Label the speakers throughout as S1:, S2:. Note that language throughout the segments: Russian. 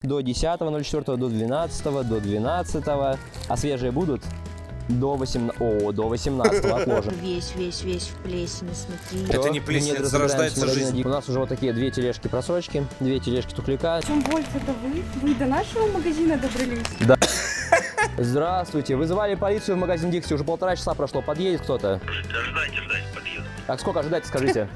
S1: До 10.04, до 12, до 12, а свежие будут до 18. О, до 18 отложим.
S2: Весь в плесени, смотри.
S3: Это не плесень, это зарождается жизнь.
S1: У нас уже вот такие 2 тележки просрочки, 2 тележки тухляка.
S4: Чем больше это вы? Вы до нашего магазина добрались?
S1: Да. Здравствуйте, вызывали полицию в магазин Дикси, уже 1,5 часа прошло, подъедет кто-то?
S5: Ожидайте, подъеду.
S1: Так, сколько ожидать, скажите?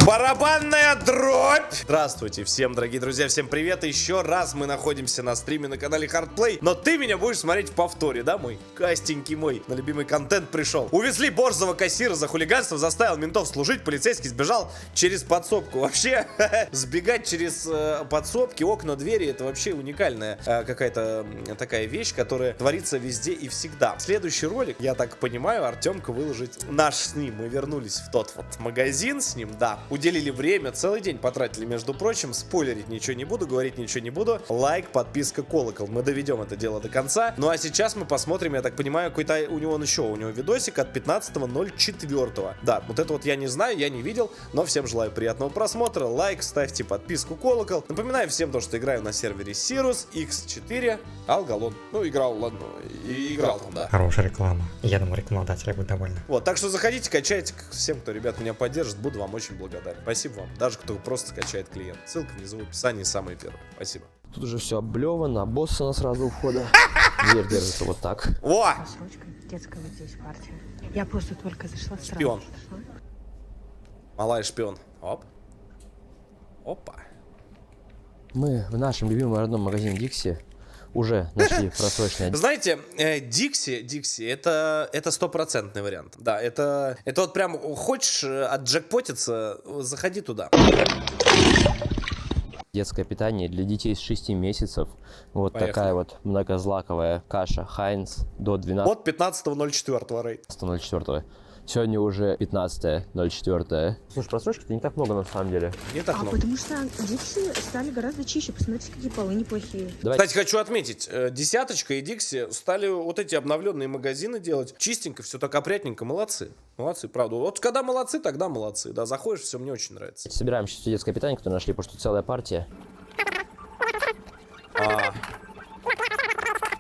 S3: Барабанная дробь! Здравствуйте всем, дорогие друзья, всем привет. Еще раз мы находимся на стриме на канале Hardplay. Но ты меня будешь смотреть в повторе, да, мой кастенький мой? На любимый контент пришел. Увезли борзого кассира за хулиганство, заставил ментов служить, полицейский сбежал через подсобку. Вообще, сбегать через подсобки, окна, двери, это вообще уникальная какая-то такая вещь, которая творится везде и всегда. Следующий ролик, я так понимаю, Артемка выложить наш с ним. Мы вернулись в тот вот магазин с ним, да. Уделили время, целый день потратили, между прочим. Спойлерить ничего не буду, говорить ничего не буду. Лайк, подписка, колокол. Мы доведем это дело до конца. Ну а сейчас мы посмотрим, я так понимаю, какой-то у него видосик от 15.04. Да, вот это вот я не знаю, я не видел. Но всем желаю приятного просмотра. Лайк, ставьте подписку, колокол. Напоминаю всем то, что играю на сервере Sirus X4 Алгалон. Ну, играл, ладно, играл там, да.
S6: Хорошая реклама. Я думаю, рекламодатели будут довольны.
S3: Вот, так что заходите, качайте. Всем, кто, ребят, меня поддержит, буду вам очень благодарен. Спасибо вам. Даже кто просто скачает клиент. Ссылка внизу в описании, самый первый. Спасибо.
S1: Тут уже все облевано, обоссано сразу у входа. Дверь держится вот так.
S3: О!
S2: Срочка, детская вот здесь партия. Я просто только зашла сразу.
S3: Шпион. Малая шпион. Оп. Опа.
S1: Мы в нашем любимом родном магазине Dixie уже нашли просроченные.
S3: Знаете, Dixie это стопроцентный вариант. Да, это вот прям хочешь отджекпотиться, заходи туда.
S1: Детское питание для детей с 6 месяцев. Вот
S3: Поехали.
S1: такая вот многозлаковая каша Хайнц до 12.
S3: От 15.04 рейд.
S1: 15.04. Сегодня уже 15.04. Слушай, просрочки-то не так много на самом деле.
S3: Не так много.
S2: Потому что Дикси стали гораздо чище. Посмотрите, какие полы неплохие.
S1: Давайте.
S3: Кстати, хочу отметить, Десяточка и Dixie стали вот эти обновленные магазины делать чистенько, все так опрятненько. Молодцы. Молодцы, правда. Вот когда молодцы, тогда молодцы. Да, заходишь, все мне очень нравится.
S1: Собираем сейчас все детское питание, которое нашли, потому что целая партия.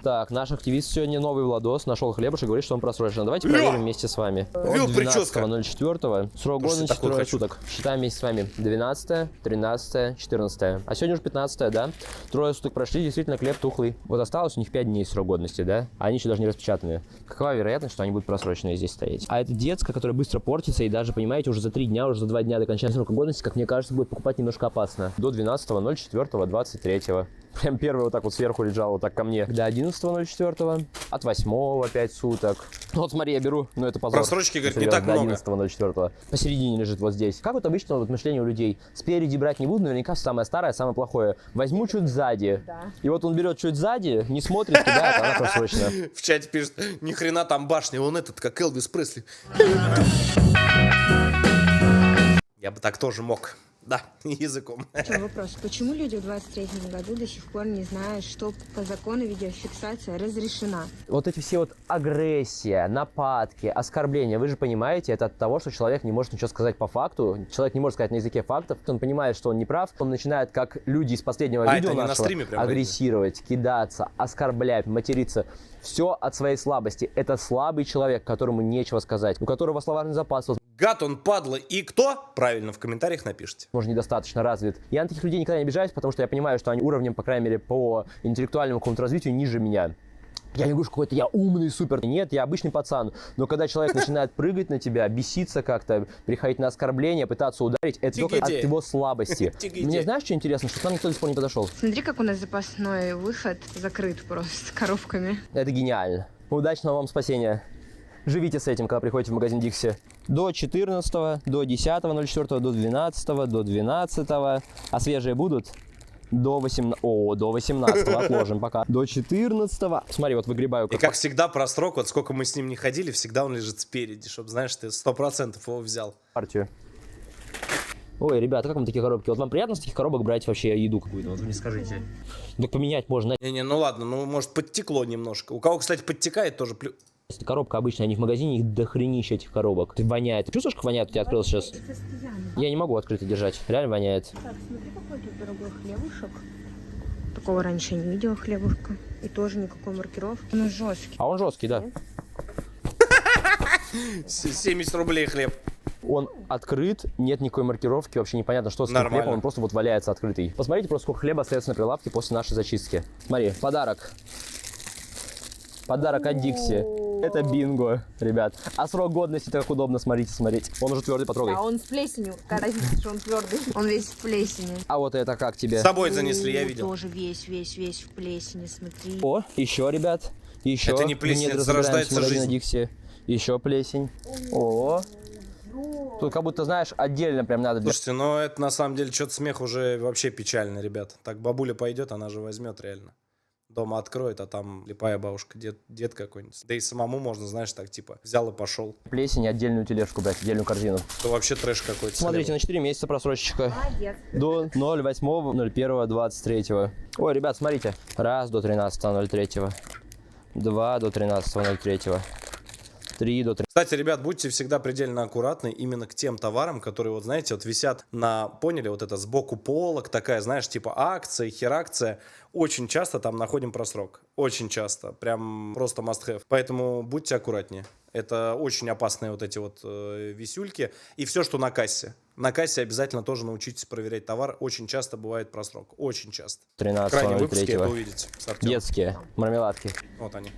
S1: Так, наш активист сегодня новый Владос нашел хлебушек и говорит, что он просрочен. Давайте проверим вместе с вами.
S3: Вил, прическа.
S1: 12.04. Срок годности
S3: такой
S1: трое
S3: хочу.
S1: суток. Считаем вместе с вами. 12, 13, 14. А сегодня уже 15, да? Трое суток прошли, действительно хлеб тухлый. Вот осталось у них 5 дней срок годности, да? А они еще даже не распечатаны. Какова вероятность, что они будут просроченные здесь стоять? А это детская, которая быстро портится и даже, понимаете, уже за 3 дня, уже за 2 дня до окончания срока годности, как мне кажется, будет покупать немножко опасно. До 12.04.23. Прям первый вот так вот сверху лежал вот так ко мне. До 11.04. От 8 5 суток. Ну вот смотри, я беру, но это позор.
S3: Просрочки, говорит, не
S1: Серьезно,
S3: так много.
S1: До 11.04. Посередине лежит вот здесь. Как вот обычно вот мышление у людей? Спереди брать не буду, наверняка самое старое, самое плохое. Возьму чуть сзади.
S2: Да.
S1: И вот он берет чуть сзади, не смотрит, кидает, а она просрочена.
S3: В чате пишет, ни хрена там башня, он этот, как Элвис Пресли. Я бы так тоже мог. Да, языком.
S2: Еще вопрос. Почему люди в 23-м году до сих пор не знают, что по закону видеофиксация разрешена?
S1: Вот эти все вот агрессия, нападки, оскорбления, вы же понимаете, это от того, что человек не может ничего сказать по факту, человек не может сказать на языке фактов, он понимает, что он не прав, он начинает, как люди из последнего видео
S3: это не на
S1: нашего,
S3: стриме прям
S1: агрессировать, кидаться, оскорблять, материться. Все от своей слабости. Это слабый человек, которому нечего сказать, у которого словарный запас,
S3: Гад он, падла. И кто? Правильно, в комментариях напишите.
S1: возможно, недостаточно развит. Я на таких людей никогда не обижаюсь, потому что я понимаю, что они уровнем, по крайней мере, по интеллектуальному какому-то развитию ниже меня. Я не говорю, что какой-то я умный, супер. Нет, я обычный пацан. Но когда человек начинает прыгать на тебя, беситься как-то, приходить на оскорбление, пытаться ударить, это только от его слабости. Мне знаешь, что интересно? Что к нам никто до сих пор не подошел.
S2: Смотри, как у нас запасной выход закрыт просто коробками.
S1: Это гениально. Удачного вам спасения. Живите с этим, когда приходите в магазин Dixie. До 14, до 10.04, до 12, до 12. А свежие будут? До 18. О, до 18 отложим пока. До 14. Смотри, вот выгребаю.
S3: И как всегда про срок, вот сколько мы с ним не ходили, всегда он лежит спереди, чтобы, знаешь, ты 100% его взял.
S1: Партию. Ой, ребята, как вам такие коробки? Вот вам приятно с таких коробок брать вообще еду какую-то? Вот вы мне скажите. Так поменять можно.
S3: Не-не, ну ладно, ну может подтекло немножко. У кого, кстати, подтекает, тоже
S1: Если коробка обычная, они в магазине, их дохренища этих коробок. Ты воняет. Ты чувствуешь, как воняет? У тебя открылось сейчас. Я не могу открыто держать. Реально воняет.
S2: Так, смотри, какой тут дорогой хлебушек. Такого раньше не видела хлебушка. И тоже никакой маркировки. Он жесткий.
S1: А он жесткий, да.
S3: 70 рублей хлеб.
S1: Он открыт, нет никакой маркировки, вообще непонятно, что с этим
S3: Нормально.
S1: хлебом, он просто вот валяется открытый. Посмотрите просто, сколько хлеба остается на прилавке после нашей зачистки. Смотри, подарок. Подарок от Дикси. Это бинго, ребят. А срок годности, так удобно, смотрите, смотреть. Он уже твердый, потрогай.
S2: А он с плесенью. Какая разница, что он твердый? Он весь в плесени.
S1: А вот это как тебе?
S3: С собой занесли, я видел.
S2: Тоже весь в плесени, смотри.
S1: О, еще, ребят. Еще.
S3: Это не плесень,
S1: Нет,
S3: это
S1: разбираемся,
S3: зарождается
S1: магазина
S3: жизнь.
S1: Дикси. Еще плесень. О. Тут как будто, знаешь, отдельно прям надо.
S3: Слушайте, ну это на самом деле что-то смех уже вообще печально, ребят. Так бабуля пойдет, она же возьмет реально. Дома откроет, а там слепая бабушка, дед какой-нибудь. Да и самому можно, знаешь, так типа взял и пошел.
S1: Плесень, отдельную тележку брать, отдельную корзину.
S3: Это вообще трэш какой-то.
S1: Смотрите, на 4 месяца просрочечка.
S2: Молодец.
S1: До 08.01.23. Ой, ребят, смотрите. Раз до 13.03. 2 до 13.03. 3 до 3.
S3: Кстати, ребят, будьте всегда предельно аккуратны именно к тем товарам, которые, вот знаете, вот висят на, поняли, вот это сбоку полок, такая, знаешь, типа акция, херакция. Очень часто там находим просрок. Очень часто. Прям просто must have. Поэтому будьте аккуратнее. Это очень опасные вот эти вот висюльки. И все, что на кассе. На кассе обязательно тоже научитесь проверять товар. Очень часто бывает просрок. Очень часто. В крайнем выпуске это
S1: 13.03.
S3: увидите. с Артемом.
S1: Детские мармеладки.
S3: Вот они.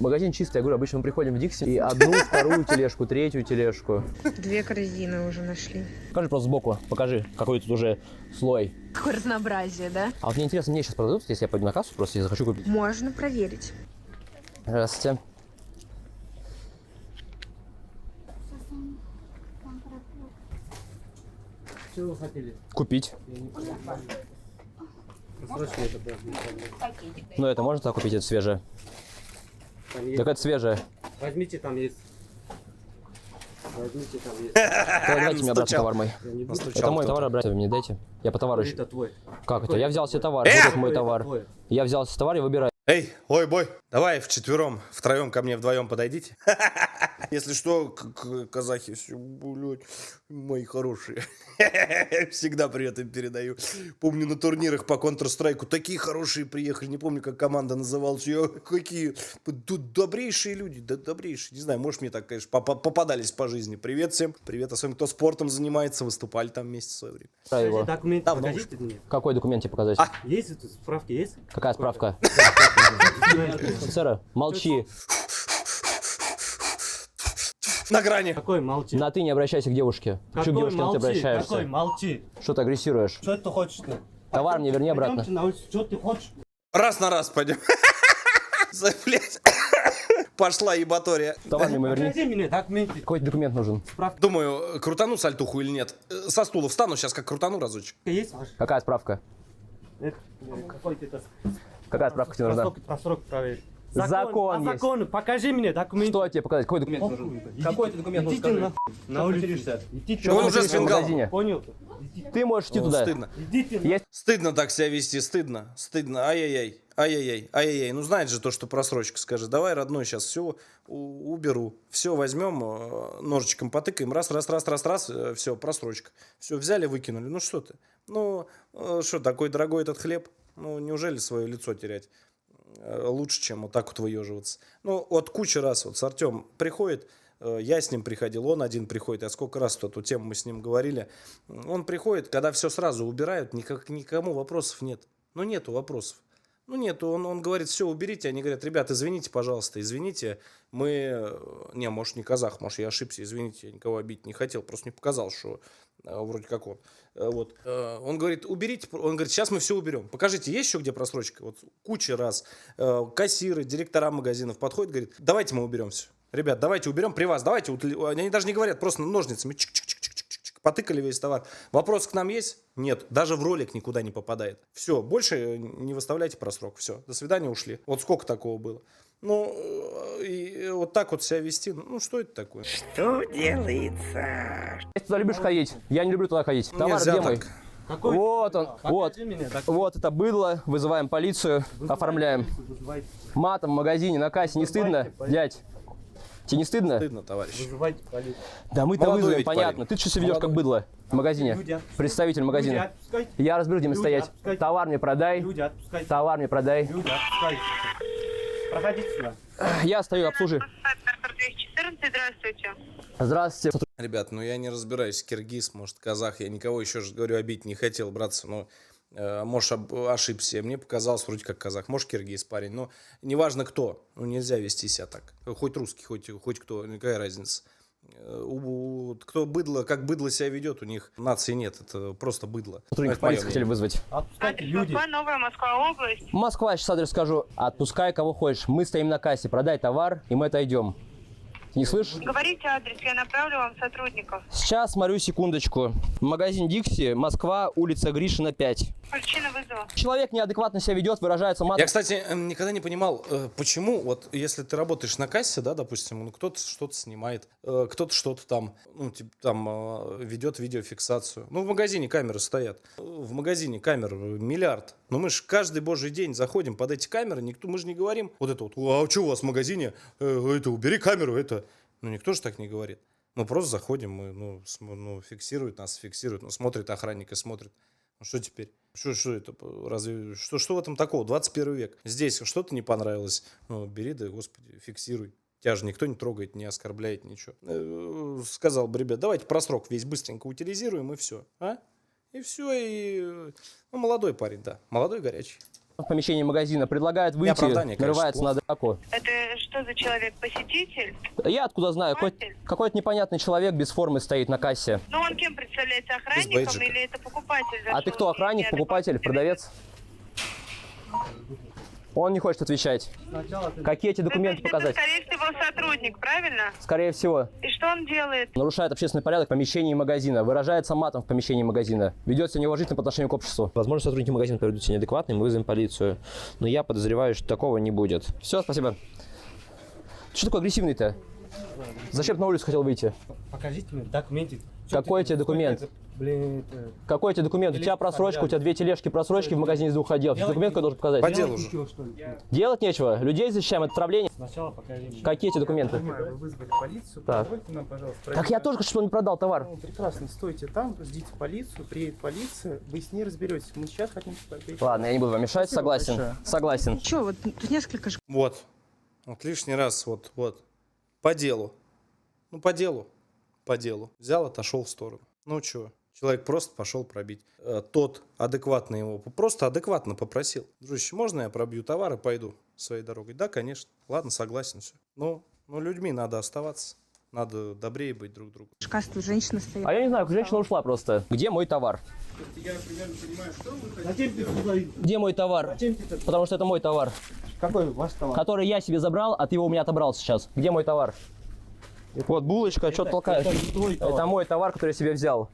S1: Магазин чистый, я говорю, обычно мы приходим в Дикси и одну, вторую тележку, третью тележку.
S2: 2 корзины уже нашли.
S1: Покажи просто сбоку, покажи, какой тут уже слой.
S2: Какое разнообразие, да?
S1: А вот мне интересно, мне сейчас продадут, если я пойду на кассу, просто я захочу купить.
S2: Можно проверить.
S1: Здравствуйте.
S5: Что вы хотели?
S1: Купить.
S5: Срочно это было.
S1: Ну это можно так купить, это свежее?
S5: Там есть.
S1: Так это свежее.
S5: Возьмите, там есть. Возьмите, там есть.
S1: Давайте мне обратно
S3: Настучал.
S1: товар мой.
S5: Я не буду.
S3: Настучал
S1: Это мой
S3: кто-то.
S1: товар, обратно вы мне дайте. Я по товару ищу.
S5: Это твой.
S1: Как это? Я взял себе товар,
S3: Эх!
S1: вот это мой
S5: Это
S1: товар.
S5: твой.
S1: Я взял себе товар и выбираю.
S3: Эй, ой, бой, давай втроем ко мне вдвоем подойдите. Если что, казахи, все, блядь, мои хорошие. Всегда привет им передаю. Помню, на турнирах по Counter-Strike такие хорошие приехали. Не помню, как команда называлась. Какие тут добрейшие люди, да, добрейшие. Не знаю, может, мне так, конечно, попадались по жизни. Привет всем. Привет, особенно кто спортом занимается, выступали там вместе в свое время.
S1: его.
S5: Документ
S3: Давно
S5: покажите мне.
S1: Какой документ тебе показать?
S5: Есть тут справки, есть?
S1: Какая справка? Офицера, молчи.
S3: На грани.
S5: Какой молчи?
S1: На ты не обращайся к девушке. Почему к
S5: Какой
S1: девушке на ты
S5: молчи?
S1: обращаешься?
S5: Какой молчи?
S1: Что ты агрессируешь?
S5: Что ты хочешь-то?
S1: Товар мне верни обратно.
S5: Пойдемте на улицу. Что ты хочешь?
S3: Раз на раз пойдем. Блять. Пошла ебатория.
S1: Товар мне верни.
S5: Покажи мне документы.
S1: Какой документ нужен?
S3: Думаю, крутану сальтуху или нет. Со стула встану, сейчас как крутану разочек.
S5: Есть ваш?
S1: Какая справка?
S5: Какой-то это...
S1: Какая справка тебе нужна?
S5: Просрок проверить.
S1: Закон есть.
S5: Закон, покажи мне документы.
S1: Что тебе показать? Какой документ нужен? Какой ты документ нужен?
S5: Идите
S1: Скажи.
S5: на улицу. Идите
S3: Он
S5: на
S3: уже
S5: улицу.
S3: с фингалом.
S1: магазине.
S5: Понял?
S1: Ты можешь идти
S3: О,
S1: туда.
S3: стыдно.
S5: Идите на...
S1: Есть
S3: Стыдно так себя вести, стыдно. Стыдно. Ай-яй-яй. Ай-яй-яй. Ай-яй-яй. Ну, знает же то, что просрочка. Скажи, давай, родной, сейчас все уберу. Все возьмем, ножичком потыкаем. Раз, все, просрочка. Все, взяли, выкинули. Ну, что ты? Ну, что, такой дорогой этот хлеб? Ну, неужели свое лицо терять? Лучше, чем вот так вот выеживаться. Ну, вот куча раз, вот с Артем приходит, я с ним приходил, он один приходит, а сколько раз в эту тему мы с ним говорили. Он приходит, когда все сразу убирают, никому вопросов нет. Ну, нету вопросов. Ну, нету, он говорит, все, уберите. Они говорят, ребят, извините, пожалуйста, извините, мы... Не, может, не казах, может, я ошибся, извините, я никого обидеть не хотел, просто не показал, что вроде как он. Вот. Он говорит, уберите, он говорит, сейчас мы все уберем. Покажите, есть еще где просрочка? Вот куча раз. Кассиры, директора магазинов подходят, говорят, давайте мы уберем все. Ребят, давайте уберем при вас, давайте. Они даже не говорят, просто ножницами чик-чик-чик-чик-чик, потыкали весь товар. Вопрос к нам есть? Нет, даже в ролик никуда не попадает. Все, больше не выставляйте просрок. Все, до свидания, ушли. Вот сколько такого было. Ну, и вот так вот себя вести, ну, что это такое?
S7: Что делается?
S1: Ты туда любишь ходить? Я не люблю туда ходить. Товар
S3: Нельзя
S1: где мой?
S3: так.
S5: Какой?
S1: Вот он, вот.
S5: Покажи мне документы.
S1: Вот это быдло, вызываем полицию, оформляем.
S5: Вызывайте.
S1: Матом в магазине, на кассе, не стыдно? Дядь, Тебе не стыдно?
S3: Стыдно, товарищ.
S5: Вызывайте полицию.
S1: Да мы-то
S3: Молодой
S1: вызовем,
S3: ведь
S1: понятно.
S3: парень.
S1: Ты что себя ведешь как быдло в магазине?
S5: Люди, отпускайте.
S1: Представитель
S5: Люди,
S1: магазина.
S5: отпускайте.
S1: Я разберусь, где мне
S5: Люди,
S1: стоять.
S5: отпускайте.
S1: Товар мне продай.
S5: Люди, отпускайте.
S1: Товар мне продай.
S5: Люди, отпускайте. Проходите сюда.
S1: Я стою, обслужи.
S8: 214, здравствуйте.
S1: Здравствуйте.
S3: Ребят, ну я не разбираюсь, киргиз, может, казах, я никого еще же, говорю, обидеть не хотел, братцы, но может, ошибся, мне показалось вроде как казах, может, киргиз парень, но неважно кто, ну нельзя вести себя так, хоть русский, хоть кто, никакая разница. Кто быдло, как быдло себя ведет, у них нации нет, это просто быдло.
S1: Сотрудников
S3: Это моё
S1: полиции хотели
S3: мнение.
S1: вызвать.
S5: Отпускайте,
S8: Адрес
S5: люди.
S8: Москва, Новая Москва, область.
S1: Москва, сейчас адрес скажу. Отпускай кого хочешь. Мы стоим на кассе. Продай товар, и мы отойдем. Ты не слышишь?
S8: Говорите адрес, я направлю вам сотрудников.
S1: Сейчас, смотрю, секундочку. Магазин Дикси, Москва, улица Гришина, 5.
S8: Причина вызова.
S1: Человек неадекватно себя ведет, выражается матом.
S3: Я, кстати, никогда не понимал, почему, вот, если ты работаешь на кассе, да, допустим, ну, кто-то что-то снимает, кто-то что-то там, ну, типа, там, ведет видеофиксацию. Ну, в магазине камеры стоят. В магазине камер миллиард. Но мы же каждый божий день заходим под эти камеры, никто, мы же не говорим, вот это вот, а что у вас в магазине, это, убери камеру, это. Ну, никто же так не говорит. Мы просто заходим, мы, фиксируют нас, фиксируют, смотрит охранник и смотрит. Ну, что теперь? Что это? Разве, что в этом такого? 21 век. Здесь что-то не понравилось. Ну, бери, да, господи, фиксируй. Тебя же никто не трогает, не оскорбляет, ничего. Сказал бы, ребят, давайте просрок весь быстренько утилизируем, и все. А? И все, и... Ну, молодой парень, да. Молодой, горячий.
S1: В помещении магазина предлагает выйти,
S3: оправдание, конечно,
S1: нарывается на драку.
S8: Это что за человек? Посетитель?
S1: Я откуда знаю, какой-то непонятный человек без формы стоит на кассе.
S8: Ну, он кем представляется? Охранником
S3: бейджика.
S8: или это покупатель?
S1: А ты кто, охранник, покупатель, продавец? Он не хочет отвечать. Какие эти документы показать?
S8: Это, скорее всего, сотрудник, правильно?
S1: Скорее всего.
S8: И что он делает?
S1: Нарушает общественный порядок в помещении магазина, выражается матом в помещении магазина, ведет себя неуважительно по отношению к обществу. Возможно, сотрудники магазина поведут себя неадекватно, и мы вызовем полицию. Но я подозреваю, что такого не будет. Все, спасибо. Что такой агрессивный-то? Зачем на улицу хотел выйти?
S5: Покажите мне документы.
S1: Какой тебе документ?
S5: Блин,
S1: Какой тебе документ? У тебя просрочка, у тебя 2 тележки просрочки в магазине из 2 отделов. Документ какой должен показать?
S3: По делу же.
S1: Делать нечего. Людей защищаем от отравления.
S5: Сначала покажи мне.
S1: Какие эти документы?
S9: Вы вызвали полицию,
S1: Так.
S9: позвольте нам, пожалуйста,
S1: Так я только что не продал товар.
S9: Ну, прекрасно, стойте там, ждите полицию, приедет полиция, вы с ней разберетесь. Мы сейчас хотим поговорить.
S1: Ладно, я не буду вам мешать,
S9: Спасибо
S1: согласен.
S9: большое.
S1: Согласен.
S2: Че, вот тут несколько
S3: Вот лишний раз, вот. По делу. Ну, по делу. Взял, отошел в сторону. Ну, чего? Человек просто пошел пробить. Тот адекватно его, просто адекватно попросил. Дружище, можно я пробью товар и пойду своей дорогой? Да, конечно. Ладно, согласен, все. Ну, людьми надо оставаться. Надо добрее быть друг другу.
S2: касты женщина стоит.
S1: А я не знаю, женщина ушла просто. Где мой товар?
S9: Я примерно понимаю, что вы хотите.
S5: Зачем ты сюда?
S1: Где мой товар?
S5: Зачем ты это?
S1: Потому что это мой товар,
S5: Какой ваш товар?
S1: который я себе забрал, а ты его у меня отобрал сейчас. Где мой товар? Вот булочка, что ты толкаешь?
S5: Это не твой товар.
S1: Это мой товар, который я себе взял.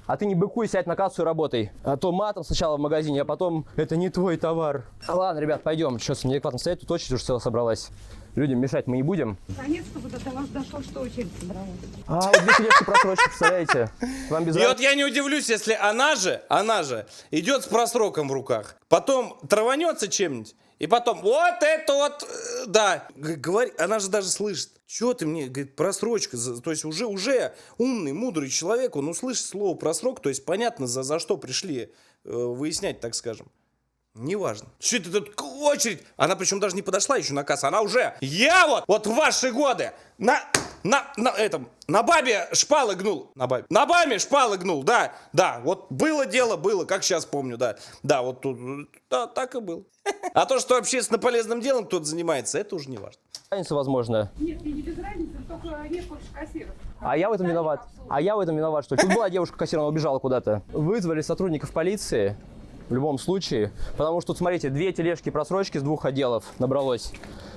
S1: А ты не быкуй, сядь на кассу и работай. А то матом сначала в магазине, а потом это не твой товар. Ладно, ребят, пойдем. Что, с неадекватно стоять, тут очередь уже целая собралась. Людям мешать мы не будем.
S4: Наконец-то вот до вас дошло, что очередь собралась.
S1: А, вот 2 тележки просрочки, представляете? Вам без
S3: И вот я не удивлюсь, если она же идет с просроком в руках, потом траванется чем-нибудь, и потом вот это вот, да, говори, она же даже слышит. Что ты мне, говорит, просрочка, то есть уже умный, мудрый человек, он услышит слово просрок, то есть понятно, за что пришли выяснять, так скажем. Неважно. Что это тут очередь? Она причем даже не подошла еще на кассу. Она уже. Я вот в ваши годы на бабе шпалы гнул. На бабе шпалы гнул, да. Вот было дело, было, как сейчас помню, да. Да, вот тут, да, так и было. А то, что общественно полезным делом кто-то занимается, это уже не важно.
S1: разница, возможно.
S4: Нет, мне не без разницы, только нет больше кассиров.
S1: А я в этом виноват. Что тут была девушка-кассир, она убежала куда-то. Вызвали сотрудников полиции. В любом случае, потому что тут, смотрите, 2 тележки просрочки с 2 отделов набралось.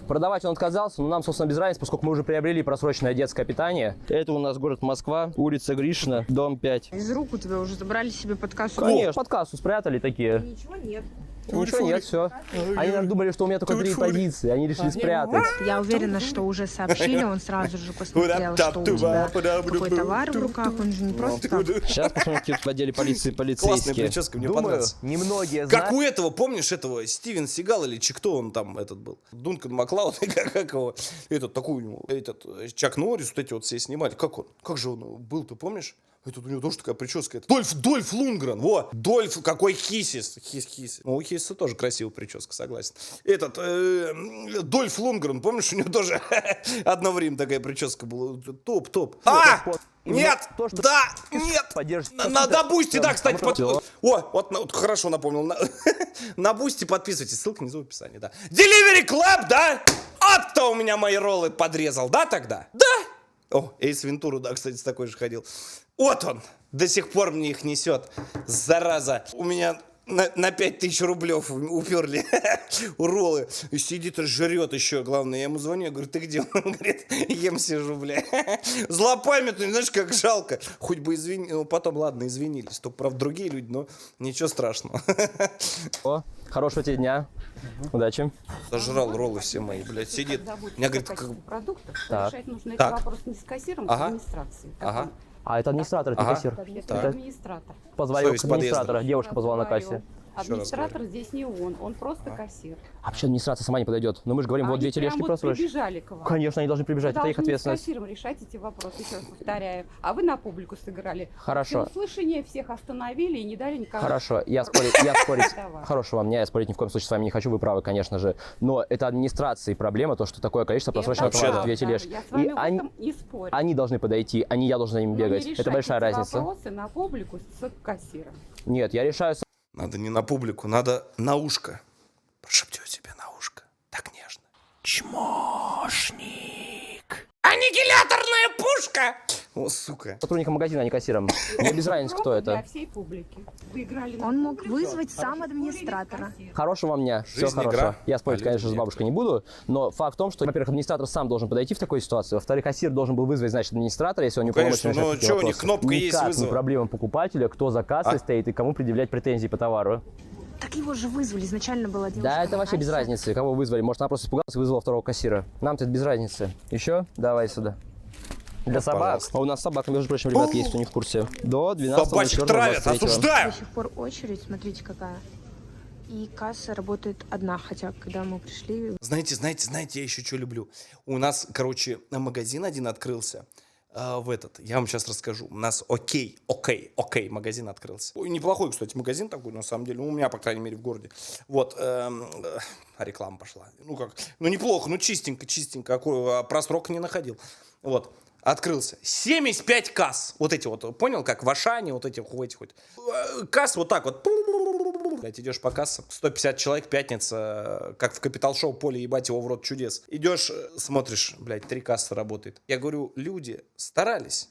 S1: Продавать он отказался, но нам, собственно, без разницы, поскольку мы уже приобрели просроченное детское питание. Это у нас город Москва, улица Гришина, дом 5.
S2: Из рук у тебя уже забрали себе под кассу.
S1: Конечно, под кассу спрятали такие.
S2: Ничего нет.
S1: Ничего нет, все. Они нам думали, что у меня только 3 позиции, они решили спрятать.
S2: Я уверена, что уже сообщили, он сразу же посмотрел, что у тебя какой товар в руках, он же не просто так.
S1: Сейчас посмотрим, какие в отделе полиции
S3: Классная
S1: полицейские.
S3: прическа, мне
S1: Думаю,
S3: понравилась.
S1: немногие
S3: Как
S1: знают.
S3: у этого, помнишь, этого Стивен Сигал или кто он там этот был? Дункан Маклауд, как его? Этот такой у него, этот Чак Норрис, вот эти вот все снимали. Как он? Как же он был, ты помнишь? Это у него тоже такая прическа. Это Дольф Лундгрен, во! Дольф, какой Хисис. Ну, у Хисиса тоже красивая прическа, согласен. Этот, Дольф Лундгрен, помнишь, у него тоже одно время такая прическа была. Топ. Нет! Да! Нет! На Бусти, да, кстати. Вот хорошо напомнил. На Бусти подписывайтесь, ссылка внизу в описании, да. Delivery Club, да? Вот кто у меня мои роллы подрезал, да, тогда? Да! О, Эйс Вентура, да, кстати, с такой же ходил. Вот он! До сих пор мне их несет. Зараза! У меня на 5000 рублев уперли роллы. И сидит и жрет еще, главное. Я ему звоню, я говорю, ты где? Он говорит, ем сижу, бля. Злопамятный, знаешь, как жалко. Хоть бы извинились. Ну, потом, ладно, извинились. Только, правда, другие люди, но ничего страшного.
S1: О, хорошего тебе дня. Удачи.
S3: Сожрал роллы все мои, блядь, сидит. Меня говорит, как...
S4: продуктов,
S1: Так.
S4: решать нужно
S3: Так.
S4: этот вопрос не с кассиром,
S3: Ага.
S4: а с администрацией.
S3: Ага.
S1: А это администратор, это
S3: Ага.
S1: кассир.
S4: Это
S1: Это
S4: администратор.
S1: позвонил
S3: Совесть
S1: к администратора,
S3: подъезда.
S1: девушка позвала на кассе.
S4: Администратор здесь не он просто кассир.
S1: А вообще администрация сама не подойдет. Но мы же говорим, вот
S4: Они
S1: 2 тележки
S4: прям вот
S1: просрочь.
S4: прибежали к вам.
S1: Конечно, они должны прибежать, это их
S4: Должны с
S1: ответственность.
S4: кассиром решать эти вопросы, еще раз повторяю. А вы на публику сыграли.
S1: Хорошо.
S4: Всеуслышание всех остановили и не дали никому.
S1: Хорошо, я спорить.
S4: Давай.
S1: Хорошего мне, я спорить ни в коем случае с вами не хочу, вы правы, конечно же. Но это администрации проблема, то, что такое количество просроченного
S3: Вообще,
S1: товара,
S3: да.
S1: 2 тележки.
S4: Я с вами
S1: И
S4: в
S1: они,
S4: этом не спорю.
S1: они должны подойти, а не я должен за ними
S4: Но
S1: бегать.
S4: не
S1: Это
S4: решайте
S1: большая
S4: эти
S1: разница.
S4: вопросы на публику с кассиром.
S1: Нет, я решаю
S3: Надо не на публику, надо на ушко. Прошептю тебе на ушко. Так нежно. Чмошник. Аннигиляторная пушка! О, сука.
S1: сотрудникам магазина, а не кассирам. Мне без разницы, кто
S4: Для
S1: это.
S4: всей публики. Вы играли на
S2: Он мог
S4: публику,
S2: вызвать сам администратора.
S1: Хорошего вам дня, все
S3: Жизнь
S1: хорошо.
S3: игра,
S1: Я спорить,
S3: а
S1: конечно,
S3: люди
S1: с бабушкой не буду, но факт в том, что, во-первых, администратор сам должен подойти в такой ситуации, во-вторых, кассир должен был вызвать, значит, администратора, если он не
S3: Конечно,
S1: уполномочен
S3: ну,
S1: решать такие
S3: чё, у них
S1: вопросы.
S3: кнопка есть
S1: Никак не
S3: вызова.
S1: проблема покупателя, кто за кассой стоит и кому предъявлять претензии по товару.
S2: Так его же вызвали, изначально была девушка.
S1: Да, это
S2: на
S1: вообще без
S2: кассе.
S1: разницы, кого вызвали. Может, она просто испугалась и вызвала второго кассира. Нам-то это без разницы. Еще? Давай сюда. Для собак.
S3: пожалуйста.
S1: А у нас собак, между прочим, ребят, есть, кто не в курсе. До 12
S3: Собачек травят,
S2: До
S3: осуждаю!
S2: сих пор очередь, смотрите какая. И касса работает одна, хотя когда мы пришли,
S3: Знаете, я еще что люблю. У нас, короче, магазин один открылся. Я вам сейчас расскажу. У нас окей, магазин открылся. Ой, неплохой, кстати, магазин такой, на самом деле. Ну, у меня, по крайней мере, в городе. Вот, реклама пошла. Ну, неплохо, ну, чистенько, просрок не находил. Вот, открылся. 75 касс. Вот эти вот, понял, как в Ашане, вот этих вот. Касс вот так вот. Блять, идешь по кассам, 150 человек, пятница, как в Капитал-шоу, поле ебать его в рот чудес. Идешь, смотришь, блядь, 3 кассы работает. Я говорю, люди старались,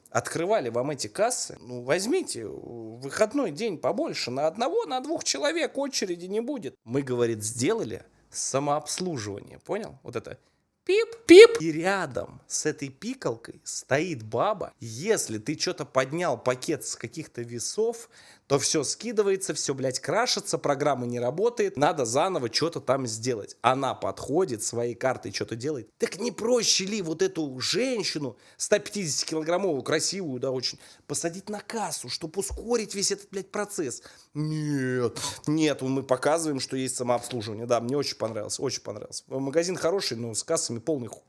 S3: открывали вам эти кассы, ну, возьмите в выходной день побольше, на 1-2 человек очереди не будет. Мы, говорит, сделали самообслуживание, понял? Вот это пип. И рядом с этой пикалкой стоит баба. Если ты что-то поднял пакет с каких-то весов, то все скидывается, все, блядь, крашится, программа не работает, надо заново что-то там сделать. Она подходит, своей картой что-то делает. Так не проще ли вот эту женщину, 150-килограммовую, красивую, да, очень, посадить на кассу, чтобы ускорить весь этот, блядь, процесс? Нет, мы показываем, что есть самообслуживание. Да, мне очень понравилось. Магазин хороший, но с кассами полный хуй.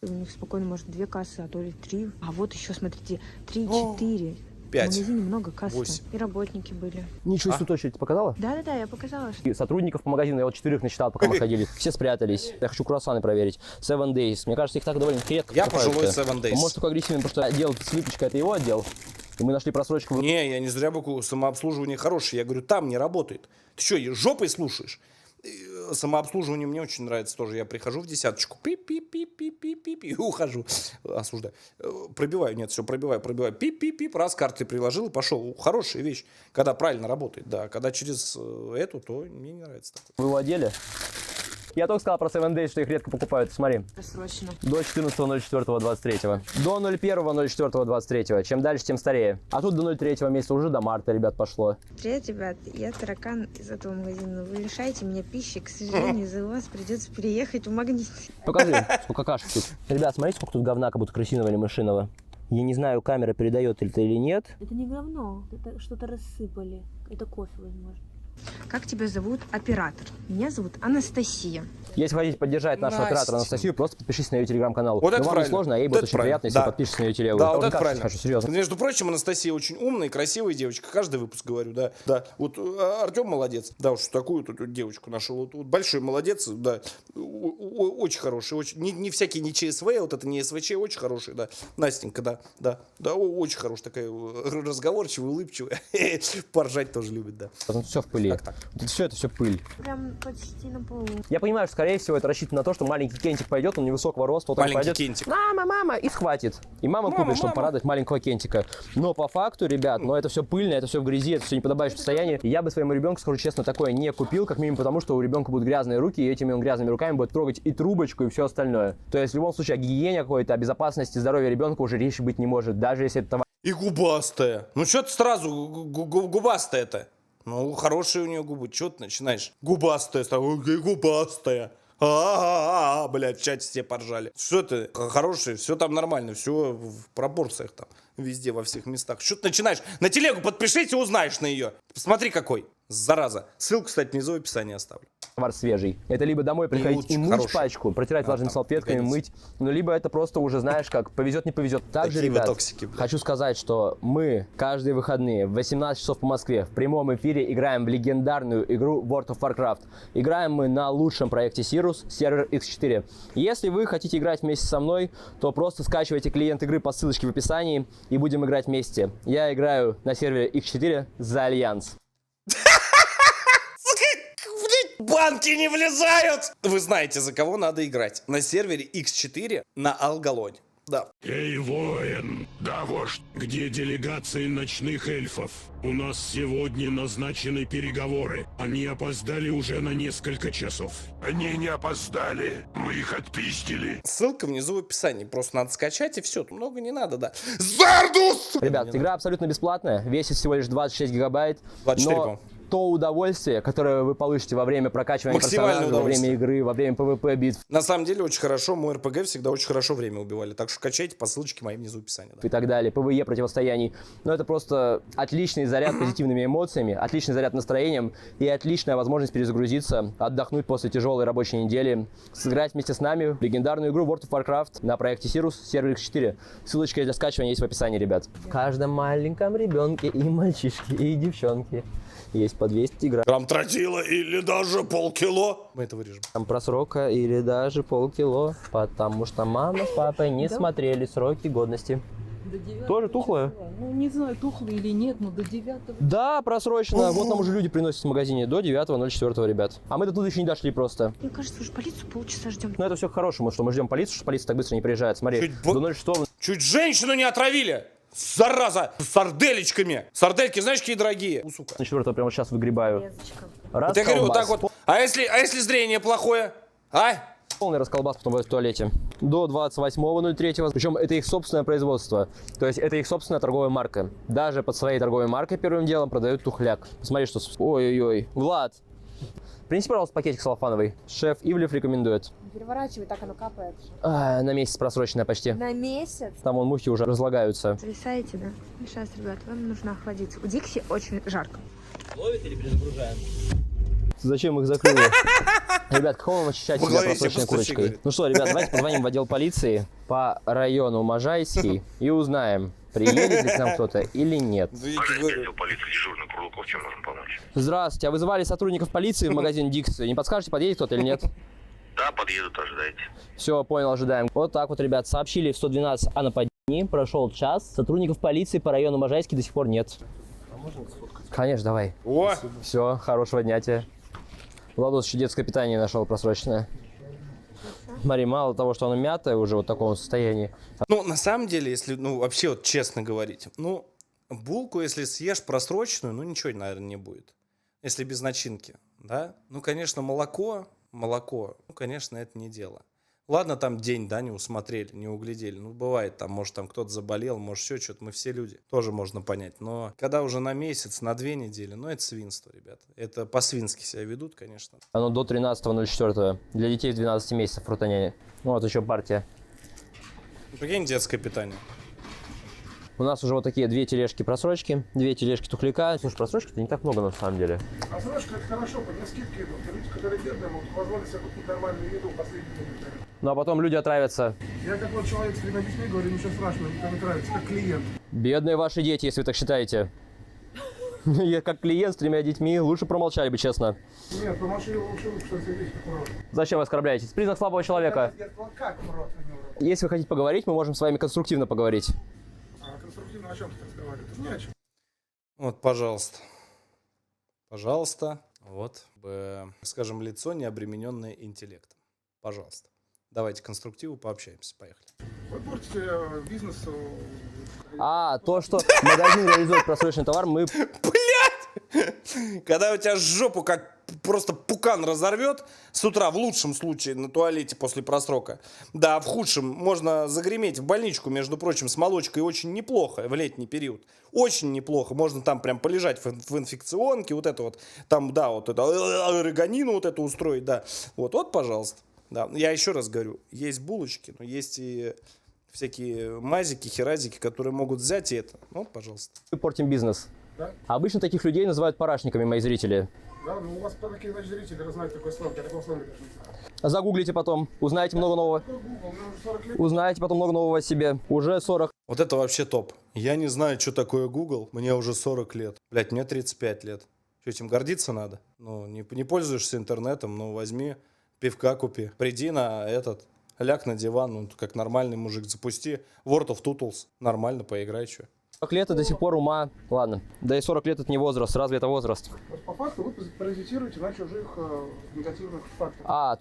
S2: у них спокойно может 2 кассы, а то ли 3. А вот еще, смотрите, 3-4.
S3: 5.
S2: В магазине много касс.
S3: 8.
S2: И работники были.
S1: Ничего, тут очередь показала?
S2: Да, я показала.
S1: И сотрудников по магазину, я вот 4 насчитал, пока мы ходили. Все спрятались. Я хочу круассаны проверить. 7 Days. Мне кажется, их так довольно редко
S3: Я
S1: покупают.
S3: пожилой 7 Days.
S1: Он может такой агрессивный, потому что отдел с выпечкой, это его отдел. И мы нашли просрочку.
S3: Не, я не зря букву самообслуживание хорошее. Я говорю, там не работает. Ты что, жопой слушаешь? Самообслуживание мне очень нравится тоже. Я прихожу в десяточку, пип-пип-пип-пип-пип-пип, и ухожу. Осуждаю. Пробиваю, пробиваю. Пип-пип-пип, раз карты приложил и пошел. Хорошая вещь, когда правильно работает. Да, когда через эту, то мне не нравится.
S1: Вы его одели? Я только сказал про 7 Days, что их редко покупают. Смотри.
S2: Срочно.
S1: До 14.04.23. До 01.04.23. Чем дальше, тем старее. А тут до 03 месяца уже до марта, ребят, пошло.
S2: Привет, ребят, я таракан из этого магазина. Вы лишаете меня пищи, к сожалению, из-за вас придется переехать в Магнит.
S1: Покажи, сколько кашек тут. Ребят, смотрите, сколько тут говна, как будто крысиного или мышиного. Я не знаю, камера передает это или нет.
S10: Это не говно, это что-то рассыпали. Это кофе, возможно.
S2: Как тебя зовут, оператор? Меня зовут Анастасия.
S1: Если хотите поддержать нашего
S3: Настя.
S1: оператора Анастасию, просто подпишитесь на ее телеграм-канал.
S3: Вот это
S1: вам не
S3: правильно.
S1: сложно, а ей
S3: Вот
S1: будет
S3: это
S1: очень приятно, если
S3: правильно.
S1: вы
S3: Да.
S1: подпишетесь на ее телегу.
S3: Да,
S1: Я
S3: вот
S1: уже
S3: это
S1: кашляю,
S3: правильно.
S1: хочу, серьезно.
S3: Между прочим, Анастасия очень умная и красивая девочка. Каждый выпуск говорю, да. Да. Вот Артем молодец. Да, уж такую тут девочку нашел. Вот большой молодец, да. Очень хороший. Очень, не всякие не ЧСВ, вот это не СВЧ, очень хороший, да. Настенька, да. Да, очень хорошая такая, разговорчивая, улыбчивая. Поржать тоже любит, да.
S1: Тут все в пыли.
S3: Так.
S1: Вот все это все пыль.
S10: Прям почти на полу.
S1: Я понимаю, что, скорее всего, это рассчитано на то, что маленький Кентик пойдет, он невысокого роста, вот так
S3: Маленький
S1: пойдет.
S3: Кентик.
S1: Мама, и схватит. И мама купит, чтобы порадовать маленького Кентика. Но по факту, ребят, это все пыльно, это все в грязи, это все неподобающее состояние. И я бы своему ребенку, скажу честно, такое не купил, как минимум потому, что у ребенка будут грязные руки, и этими он грязными руками будет трогать и трубочку, и все остальное. То есть в любом случае о гигиене какой-то, о безопасности здоровья ребенка уже речи быть не может, даже если это товар.
S3: И губастая. Ну что ты сразу губастая-то? Ну, хорошие у нее губы. Чего ты начинаешь? Губастая. Губастая. Блядь, в чате все поржали. Что ты? Хорошие, все там нормально, все в пропорциях там. Везде, во всех местах. Что ты начинаешь? На телегу подпишись и узнаешь на ее. Посмотри какой. Зараза. Ссылку, кстати, внизу в описании оставлю.
S1: Товар свежий. Это либо домой приходить и мыть
S3: хороший.
S1: пачку, протирать влажными
S3: там,
S1: салфетками,
S3: пригодится.
S1: мыть, ну, либо это просто уже, знаешь, как повезет, не повезет. Также,
S3: Такие вы
S1: ребят,
S3: токсики, блядь.
S1: хочу сказать, что мы каждые выходные в 18 часов по Москве в прямом эфире играем в легендарную игру World of Warcraft. Играем мы на лучшем проекте Sirus, сервер X4. Если вы хотите играть вместе со мной, то просто скачивайте клиент игры по ссылочке в описании и будем играть вместе. Я играю на сервере X4 за Альянс.
S3: Банки не влезают! Вы знаете, за кого надо играть. На сервере X4 на Алгалоне. Да.
S11: Эй, воин, да вождь, где делегации ночных эльфов? У нас сегодня назначены переговоры. Они опоздали уже на несколько часов. Они не опоздали, мы их отпиздили.
S3: Ссылка внизу в описании. Просто надо скачать и все. Тут много не надо, да. Зардус!
S1: Ребят, игра абсолютно бесплатная, весит всего лишь 26 гигабайт.
S3: 24,
S1: но
S3: по-моему.
S1: то удовольствие, которое вы получите во время прокачивания
S3: Максимальное
S1: персонажа, во время
S3: удовольствие.
S1: игры, во время PvP битв
S3: На самом деле очень хорошо. Мой РПГ всегда очень хорошо время убивали. Так что качайте по ссылочке моей внизу в описании. Да.
S1: и так далее, PvE противостояний. Но это просто отличный заряд позитивными эмоциями, отличный заряд настроением и отличная возможность перезагрузиться, отдохнуть после тяжелой рабочей недели, сыграть вместе с нами в легендарную игру World of Warcraft на проекте Sirus, сервер X4. Ссылочка для скачивания есть в описании, ребят. В каждом маленьком ребенке и мальчишке, и девчонке есть по 200 грамм.
S3: Грамм тротила или даже полкило. Мы это вырежем.
S1: Там просрока или даже полкило, потому что мама с папой не смотрели сроки годности. Тоже тухлое?
S4: Ну, не знаю, тухлый или нет, но до 9.
S1: Да, просрочено. Вот нам уже люди приносят в магазине до 9.04, ребят. А мы до туда еще не дошли просто.
S2: Мне кажется, уже полицию полчаса ждем.
S1: Но это все к хорошему, что мы ждем полицию, что полиция так быстро не приезжает. Смотри,
S3: Чуть
S1: до 06
S3: Чуть женщину не отравили. Зараза! С сарделечками. Сардельки, знаешь, какие дорогие? Сука.
S1: на 4 прямо сейчас выгребаю. Раз
S3: Вот я говорю, вот так
S1: колбас.
S3: вот. А если зрение плохое? А?
S1: Полный расколбас потом будет в туалете. До 28.03. Причем это их собственное производство. То есть это их собственная торговая марка. Даже под своей торговой маркой первым делом продают тухляк. Посмотри, что... Ой-ой-ой. Влад, принеси, пожалуйста, пакетик салфановый. Шеф Ивлев рекомендует.
S10: Переворачивай, так оно капает.
S1: На месяц просроченная почти.
S10: На месяц?
S1: Там вон мухи уже разлагаются.
S2: Зависаете, да? Сейчас, ребят, вам нужно охладиться. У Дикси очень жарко.
S1: Ловит или перезагружаем? Зачем их закрыли? Ребят, как вам очищать
S3: В
S1: себя
S3: голове себе
S1: просроченной
S3: постучи,
S1: курочкой?
S3: говорит.
S1: Ну что, ребят, давайте позвоним в отдел полиции по району Можайский и узнаем, приедет ли к нам кто-то или нет.
S11: Полиция дежурный Курлуков, чем можем помочь?
S1: Здравствуйте, а вызывали сотрудников полиции в магазин Дикс. Не подскажете, подъедет кто-то или нет?
S11: Да, подъедут, ожидайте.
S1: Все, понял, ожидаем. Вот так вот, ребят, сообщили в 112 о нападении. Прошел час. Сотрудников полиции по району Можайский до сих пор нет. А можно сфоткать? Конечно, давай.
S3: О!
S1: Все, хорошего дня тебе. Владос еще детское питание нашел просроченное. Смотри, мало того, что оно мятое уже вот в таком состоянии.
S3: Ну, на самом деле, если, вообще вот честно говорить, булку, если съешь просроченную, ничего, наверное, не будет. Если без начинки, да? Ну, конечно, молоко, молоко. Ну, конечно, это не дело. Ладно, там день, да, не усмотрели, не углядели. Ну, бывает, там, может, там кто-то заболел, может, еще что-то. Мы все люди. Тоже можно понять. Но когда уже на месяц, на 2 недели, ну, это свинство, ребята. Это по-свински себя ведут, конечно.
S1: Оно до 13.04. Для детей с 12 месяцев фрутоняне. Ну, вот еще партия.
S3: Прикинь, детское питание.
S1: У нас уже вот такие 2 тележки просрочки, 2 тележки тухляка. Слушай, просрочки-то не так много на самом деле.
S11: Просрочка это хорошо, по мне скидки идут. Люди, которые бедные, могут позволить себе купить нормальную еду в последний день.
S1: Ну а потом люди отравятся.
S11: Я как вот человек с 3 детьми говорю, ничего страшного, никто не нравится, как клиент.
S1: Бедные ваши дети, если вы так считаете. Я как клиент с 3 детьми, лучше промолчали бы, честно.
S11: Нет, помаши его лучше, что все вещи в рот.
S1: Зачем вы оскорбляетесь? Признак слабого человека.
S11: Я сказал, как в рот, а не в рот.
S1: Если вы хотите поговорить, мы можем с вами конструктивно поговорить.
S11: А конструктивно о чем ты разговариваешь? Ни о чем.
S3: Вот, пожалуйста. Пожалуйста. Вот, скажем, лицо, не обремененное интеллектом. Пожалуйста. Давайте конструктиву пообщаемся. Поехали.
S11: Вы портите бизнес.
S1: А, то, что магазин реализует просроченный товар, мы...
S3: Когда у тебя жопу как просто пукан разорвет с утра, в лучшем случае, на туалете после просрока. Да, в худшем можно загреметь в больничку, между прочим, с молочкой очень неплохо в летний период. Очень неплохо. Можно там прям полежать в инфекционке, вот это вот, там, да, вот это, орегонину вот это устроить, да. Вот, пожалуйста. Да, я еще раз говорю, есть булочки, но есть и всякие мазики, херазики, которые могут взять и это. Вот, пожалуйста.
S1: Мы портим бизнес.
S11: Да?
S1: А обычно таких людей называют парашниками, мои зрители.
S11: Да, ну у вас такие, значит, зрители знают такой сленг, я такого сленга даже не знаю.
S1: Загуглите потом, узнаете много нового.
S11: Google, мне уже 40 лет.
S1: Узнаете потом много нового о себе. Уже 40.
S3: Вот это вообще топ. Я не знаю, что такое Google, мне уже 40 лет. Блять, мне 35 лет. Что, этим гордиться надо? Ну, не пользуешься интернетом, ну, возьми, пивка купи. Приди на этот, ляг на диван, ну, как нормальный мужик, запусти World of Tootles. Нормально, поиграй, что.
S1: 40 лет и до сих пор ума. Ладно, да и 40 лет это не возраст, разве это возраст?
S11: Вот по факту вы паразитируете на чужих негативных факторах.
S1: А,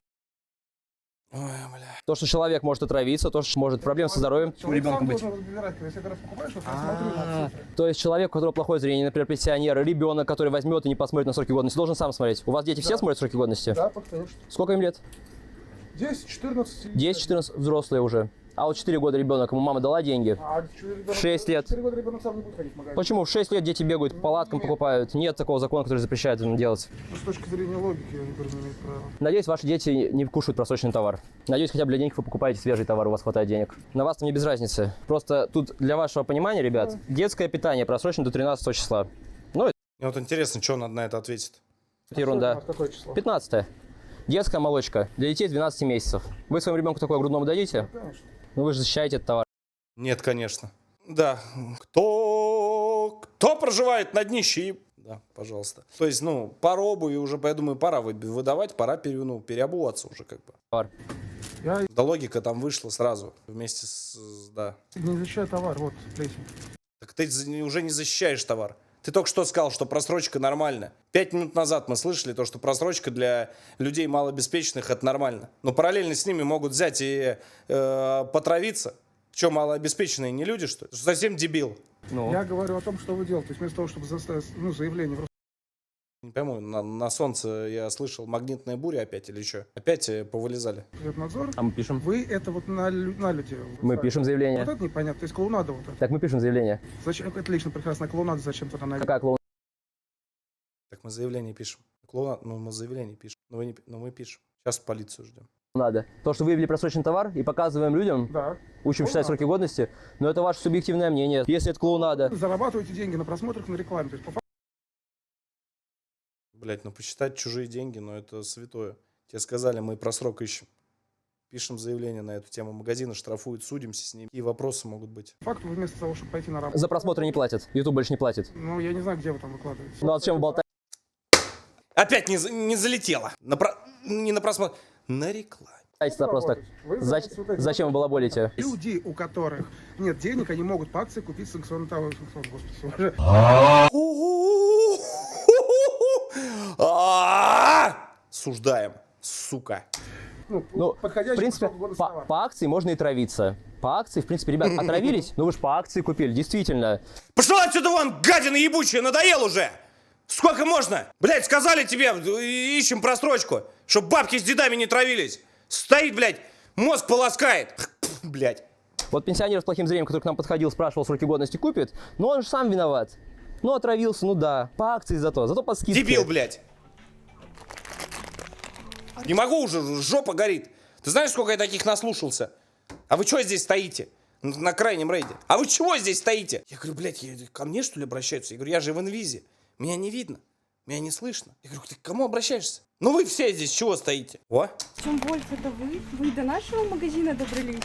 S3: Ой, бля.
S1: то, что человек может отравиться, то, что может проблемы со здоровьем у ребенка быть.
S11: Если ты раз покупаешь, вот я смотрю на цифры.
S1: То есть человек, у которого плохое зрение, например, пенсионер, ребенок, который возьмет и не посмотрит на сроки годности, должен сам смотреть. У вас дети все смотрят сроки годности?
S11: Да, конечно.
S1: Сколько им лет?
S11: 10, 14.
S1: 10-14, взрослые уже. А вот 4 года ребенок, ему мама дала деньги. В 6 лет.
S11: 4 года ребенок сам не будет ходить в магазин.
S1: Почему? В 6 лет дети бегают, по палаткам покупают. Нет такого закона, который запрещает это делать.
S11: Ну, с точки зрения логики, я не говорю, не имеет права.
S1: Надеюсь, ваши дети не кушают просроченный товар. Надеюсь, хотя бы для денег вы покупаете свежий товар, у вас хватает денег. На вас-то мне без разницы. Просто тут для вашего понимания, ребят, детское питание просрочено до 13 числа. Ну,
S3: Мне вот интересно, что он на это ответит.
S1: это ерунда.
S11: Какое число?
S1: 15. Детская молочка для детей с 12 месяцев. Вы своему ребенку такое грудному дадите?
S11: Конечно.
S1: Ну вы же защищаете этот товар.
S3: Нет, конечно. Да. Кто проживает на днище? И... Да, пожалуйста. То есть, ну, пара обуви уже, я думаю, пора выдавать, пора переобуваться уже как бы.
S1: Товар.
S11: Я
S3: Да логика там вышла сразу вместе с... Да.
S11: не защищаю товар, вот, плесень.
S3: Так ты уже не защищаешь товар. Ты только что сказал, что просрочка нормальная. 5 минут назад мы слышали то, что просрочка для людей малообеспеченных это нормально. Но параллельно с ними могут взять и потравиться. Что, малообеспеченные не люди, что ли? Совсем дебил.
S1: Ну.
S11: Я говорю о том, что вы делаете. То есть вместо того, чтобы заставить, заявление в
S3: Не пойму, на солнце я слышал магнитная буря опять или что? Опять повылезали.
S11: Роспотребнадзор,
S1: А мы пишем?
S11: вы это вот на люди.
S1: Мы пишем заявление.
S11: Вот это непонятно. То есть клоунада вот это.
S1: Так, мы пишем заявление.
S11: Зачем? Это лично прекрасная клоунада, зачем тогда на
S1: Какая клоун?
S3: Так мы заявление пишем. Ну, мы заявление пишем. Но мы пишем. Сейчас полицию ждем.
S1: Надо. То, что выявили просроченный товар и показываем людям,
S11: Да.
S1: учим считать сроки годности, но это ваше субъективное мнение. Если это клоунада.
S11: Зарабатываете деньги на просмотрах, на рекламе. То есть по факту
S3: Блять, ну посчитать чужие деньги, ну это святое. Тебе сказали, мы просрок ищем. Пишем заявление на эту тему. Магазины штрафуют, судимся с ними. И вопросы могут быть.
S11: вы вместо того, чтобы пойти на работу.
S1: За просмотры не платят. YouTube больше не платит.
S11: Ну, я не знаю, где вы там выкладываете.
S1: Ну а зачем вы болтаете?
S3: Опять не залетело. Не на просмотр. На рекламе.
S1: Просто зачем вы балаболите?
S11: Люди, у которых нет денег, они могут по акции купить санкционный товар. Господи,
S3: Суждаем, сука.
S1: Ну, в принципе, по акции можно и травиться. По акции, в принципе, ребят, отравились, но вы же по акции купили, действительно.
S3: Пошел отсюда вон, гадина ебучая, надоел уже! Сколько можно? Блядь, сказали тебе, ищем просрочку, чтобы бабки с дедами не травились. Стоит, блядь, мозг полоскает. Блядь.
S1: Вот пенсионер с плохим зрением, который к нам подходил, спрашивал, сроки годности купит, но он же сам виноват. Ну, отравился, ну да. По акции зато по скидке.
S3: Дебил, блядь. Не могу уже, жопа горит. Ты знаешь, сколько я таких наслушался? А вы что здесь стоите? На крайнем рейде. А вы чего здесь стоите? Я говорю, блядь, ко мне что ли обращаются? Я говорю, я же в инвизе. Меня не видно. Меня не слышно. Я говорю, ты к кому обращаешься? Ну вы все здесь чего стоите? О.
S10: В чем Вольф, это вы? Вы до нашего магазина добрались?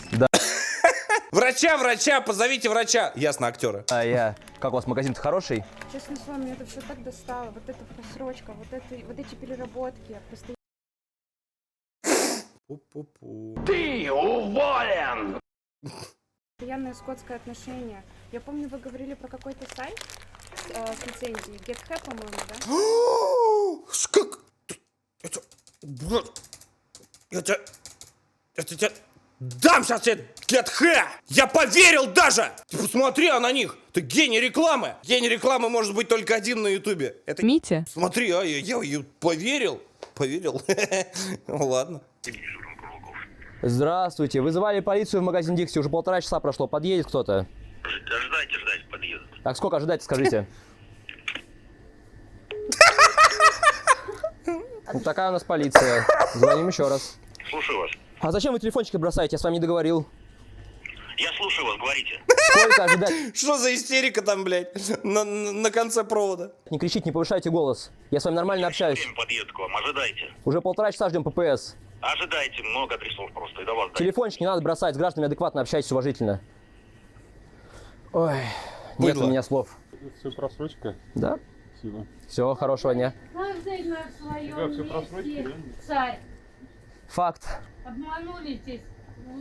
S3: Врача, позовите врача. Ясно, актера.
S1: А я... Как у вас магазин-то хороший?
S10: Честно с вами, это все так достало. Вот эта просрочка, вот эти переработки. Я просто...
S3: Пу-пу-пу.
S11: Ты уволен!
S10: Постоянное скотское отношение. Я помню, вы говорили про какой-то сайт с лицензией. GetHe, по-моему, да?
S3: Как? Это... Я тебя... Дам сейчас тебе GetHe! Я поверил даже! Ты посмотри на них! Ты гений рекламы! Гений рекламы может быть только один на ютубе. Это...
S4: Митя?
S3: Смотри, а я поверил. Поверил. Ну ладно.
S1: Здравствуйте. Вызывали полицию в магазин Дикси. Уже 1,5 часа прошло. Подъедет кто-то.
S11: Ждать, подъедут.
S1: Так, сколько ожидать, скажите? Вот такая у нас полиция. Звоним еще раз.
S11: Слушаю вас.
S1: А зачем вы телефончики бросаете? Я с вами не договорил.
S11: Я слушаю вас, говорите.
S1: Сколько ожидать?
S3: Что за истерика там, блядь, на конце провода?
S1: Не кричите, не повышайте голос. Я с вами нормально общаюсь.
S11: Время подъедут к вам, ожидайте.
S1: Уже 1,5 часа ждем ППС.
S11: Ожидайте, много адресов просто, и до вас.
S1: Телефончик не надо бросать, с гражданами адекватно общайтесь, уважительно. Ой, нет
S3: Быдло.
S1: у меня слов.
S5: Все просрочка.
S1: Да?
S5: Спасибо.
S1: Всего хорошего дня.
S10: Каждый на своем
S5: все просрочки,
S10: царь.
S1: Факт.
S10: Обманули здесь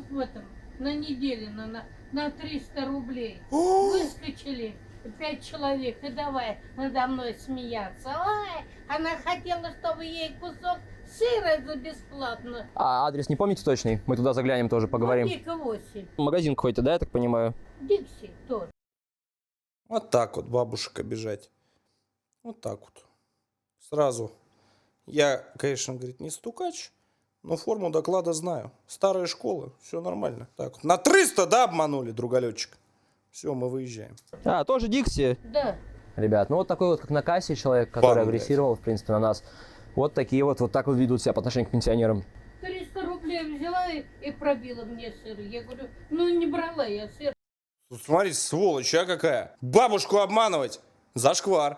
S10: в этом, на неделю, на 300 рублей. Выскочили 5 человек, и давай надо мной смеяться. Ой, она хотела, чтобы ей кусок сыра за бесплатно.
S1: А адрес не помните точный? Мы туда заглянем тоже, поговорим.
S10: Дика 8.
S1: Магазин какой-то, да, я так понимаю?
S10: Дикси тоже.
S3: Вот так вот бабушек обижать. Вот так вот. Сразу. Я, конечно, говорит, не стукач, но форму доклада знаю. Старая школа, все нормально. Так, вот. На 300, да, обманули, другалетчик? Все, мы выезжаем.
S1: А, тоже Дикси?
S10: Да.
S1: Ребят, ну вот такой вот, как на кассе человек, который
S3: Бам,
S1: агрессировал, в принципе, на нас. Вот такие вот так вот ведут себя по отношению к пенсионерам.
S10: 300 рублей взяла и пробила мне сыр. Я говорю, ну не брала я сыр.
S3: Смотри, сволочь, а какая? Бабушку обманывать. Зашквар.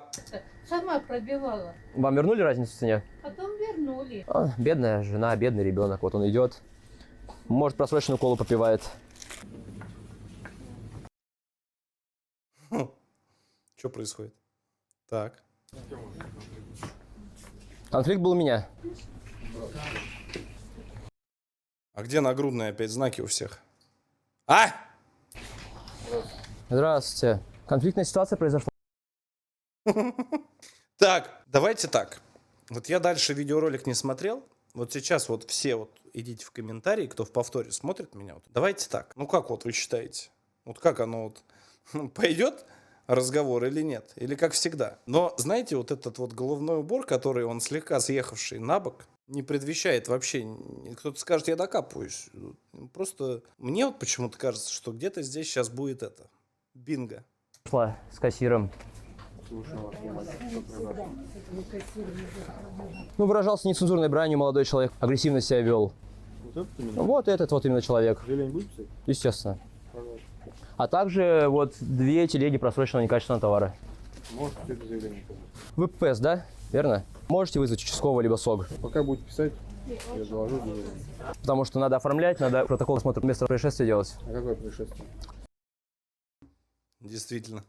S10: Сама пробивала.
S1: Вам вернули разницу в цене?
S10: Потом вернули.
S1: А, бедная жена, бедный ребенок. Вот он идет. Может, просроченную колу попивает.
S3: Что происходит? Так.
S1: Конфликт был у меня.
S3: А где нагрудные опять знаки у всех? А?
S1: Здравствуйте. Конфликтная ситуация произошла.
S3: Так, давайте так. Вот я дальше видеоролик не смотрел. Вот сейчас вот все вот идите в комментарии, кто в повторе смотрит меня. Вот. Давайте так. Ну как вот вы считаете? Вот как оно вот пойдет разговор или нет? Или как всегда? Но знаете, вот этот вот головной убор, который он слегка съехавший на бок, не предвещает вообще. Кто-то скажет, я докапываюсь. Просто мне вот почему-то кажется, что где-то здесь сейчас будет это. Бинго.
S1: Шла с кассиром. Ну, выражался нецензурной бранью молодой человек. Агрессивно себя вел. Вот этот вот именно человек. Естественно. А также вот 2 телеги просроченного некачественного товара.
S5: Можете это заявление показать?
S1: Вы ППС, да? Верно? Можете вызвать участкового либо СОГ.
S5: Пока будете писать, я доложу.
S1: Потому что надо оформлять, надо протокол осмотра места происшествия делать.
S5: А какое происшествие?
S3: Действительно.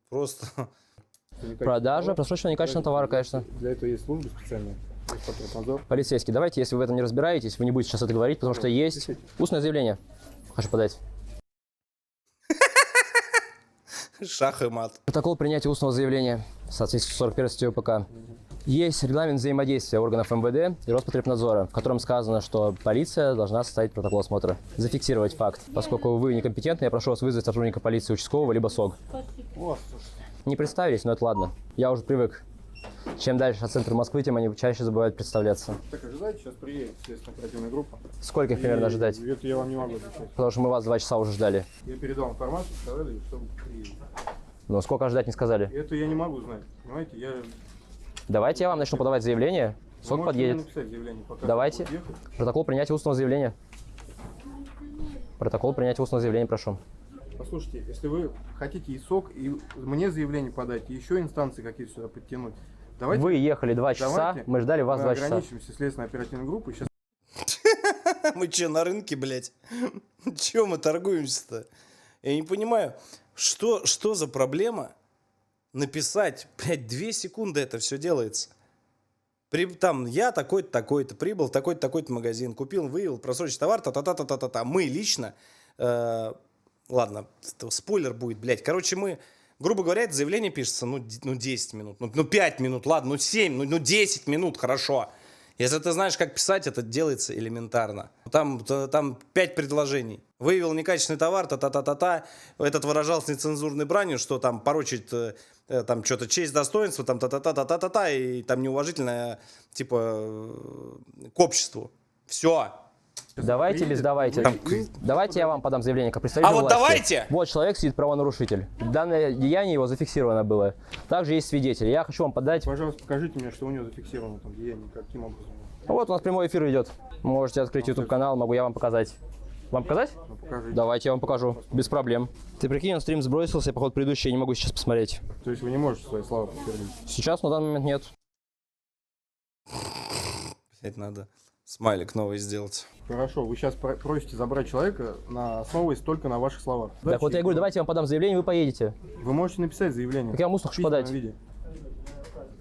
S3: Просто...
S1: Продажа просроченного некачественного товара, конечно.
S5: Для этого есть служба специальная. Есть Патрульнадзор.
S1: Полицейский, давайте, если вы в этом не разбираетесь, вы не будете сейчас это говорить, потому что есть устное заявление. Хочу подать.
S3: Шах и мат.
S1: Протокол принятия устного заявления в соответствии с 41 статьей УПК. Есть регламент взаимодействия органов МВД и Роспотребнадзора, в котором сказано, что полиция должна составить протокол осмотра. Зафиксировать факт. Поскольку вы некомпетентны, я прошу вас вызвать сотрудника полиции участкового либо СОГ. Не представились, но это ладно. Я уже привык. Чем дальше от центра Москвы, тем они чаще забывают представляться.
S5: Так, ожидайте, сейчас приедет, следственная оперативная группа.
S1: Сколько их примерно ожидать?
S5: Это я вам не могу отвечать.
S1: Потому что мы вас 2 часа уже ждали.
S5: Я передал информацию, сказали, что приедет.
S1: Но сколько ждать не сказали?
S5: Это я не могу знать, понимаете, я...
S1: Давайте я вам начну подавать заявление.
S5: Вы
S1: Сколько
S5: можете мне
S1: подъедет?
S5: написать заявление, пока
S1: Давайте.
S5: будет ехать.
S1: Протокол принятия устного заявления. Протокол принятия устного заявления, прошу.
S5: Послушайте, если вы хотите и сок, и мне заявление подать, и еще инстанции какие-то сюда подтянуть, давайте...
S1: Вы ехали 2 часа,
S5: давайте
S1: мы ждали вас 2 часа.
S5: ограничимся следственной оперативной группой. Сейчас
S3: Мы че, на рынке, блядь? Че мы торгуемся-то? Я не понимаю, что за проблема написать, блядь, 2 секунды это все делается. Там, я такой-то, такой-то, прибыл в такой-то, такой-то магазин, купил, вывел, просроченный товар, та-та-та-та-та-та. Мы лично, ладно, спойлер будет, блядь. Короче, мы, грубо говоря, это заявление пишется, ну 10 минут, ну 5 минут, ладно, ну 7, ну 10 минут, хорошо. Если ты знаешь, как писать, это делается элементарно. Там 5 предложений. Выявил некачественный товар, та-та-та-та-та. Этот выражался нецензурной бранью, что там порочит там что-то честь, достоинство, там та-та-та-та-та-та, и там неуважительное, типа, к обществу. Все.
S1: Давайте, без давайте. Давайте я вам подам заявление как представитель
S3: А вот
S1: власти.
S3: давайте!
S1: Вот человек сидит правонарушитель. Данное деяние его зафиксировано было. Также есть свидетель. Я хочу вам подать...
S5: пожалуйста, покажите мне, что у него зафиксировано там деяние, каким образом.
S1: Вот у нас прямой эфир идет. Можете открыть YouTube канал, могу я вам показать. Вам показать?
S5: Ну, покажите.
S1: Давайте я вам покажу. Без проблем. Ты прикинь, он стрим сбросился, походу предыдущий я не могу сейчас посмотреть.
S5: То есть вы не можете свои слова подтвердить?
S1: Сейчас на данный момент нет.
S3: Блядь, надо смайлик новый сделать.
S5: Хорошо, вы сейчас просите забрать человека, основываясь только на ваших словах.
S1: Так вот я говорю, давайте я вам подам заявление, вы поедете.
S5: Вы можете написать заявление.
S1: Так я вам устно хочу
S5: в письменном
S1: подать.
S5: виде.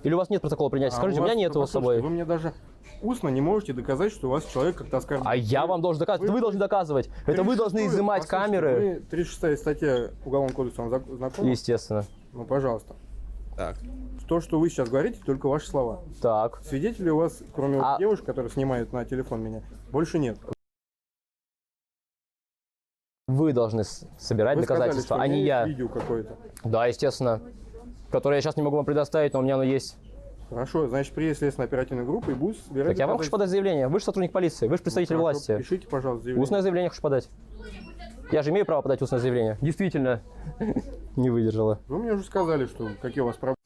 S1: Или у вас нет протокола принятия? Скажите, у меня нет его с собой.
S5: Вы мне даже устно не можете доказать, что у вас человек как-то оскорбил.
S1: А я вам должен доказывать. Это вы должны доказывать. Это вы должны изымать камеры.
S5: 36-я статья Уголовного кодекса вам знакома?
S1: Естественно.
S5: Ну, пожалуйста.
S3: Так.
S5: То, что вы сейчас говорите, только ваши слова.
S1: Так.
S5: Свидетелей у вас, кроме вот девушек, которые снимают на телефон меня, больше нет.
S1: Вы должны собирать
S5: Вы
S1: доказательства,
S5: сказали, что
S1: а не
S5: у меня
S1: я.
S5: есть видео какое-то.
S1: Да, естественно. Которое я сейчас не могу вам предоставить, но у меня оно есть.
S5: Хорошо, значит, приедет следственная оперативная группа и будет собирать
S1: Так я вам хочу подать заявление. Вы же сотрудник полиции, вы же представитель
S5: Хорошо,
S1: власти.
S5: Пишите, пожалуйста, заявление.
S1: Устное заявление хочу подать. Я же имею право подать устное заявление. Действительно. Не выдержала.
S5: Вы мне уже сказали, что какие у вас проблемы.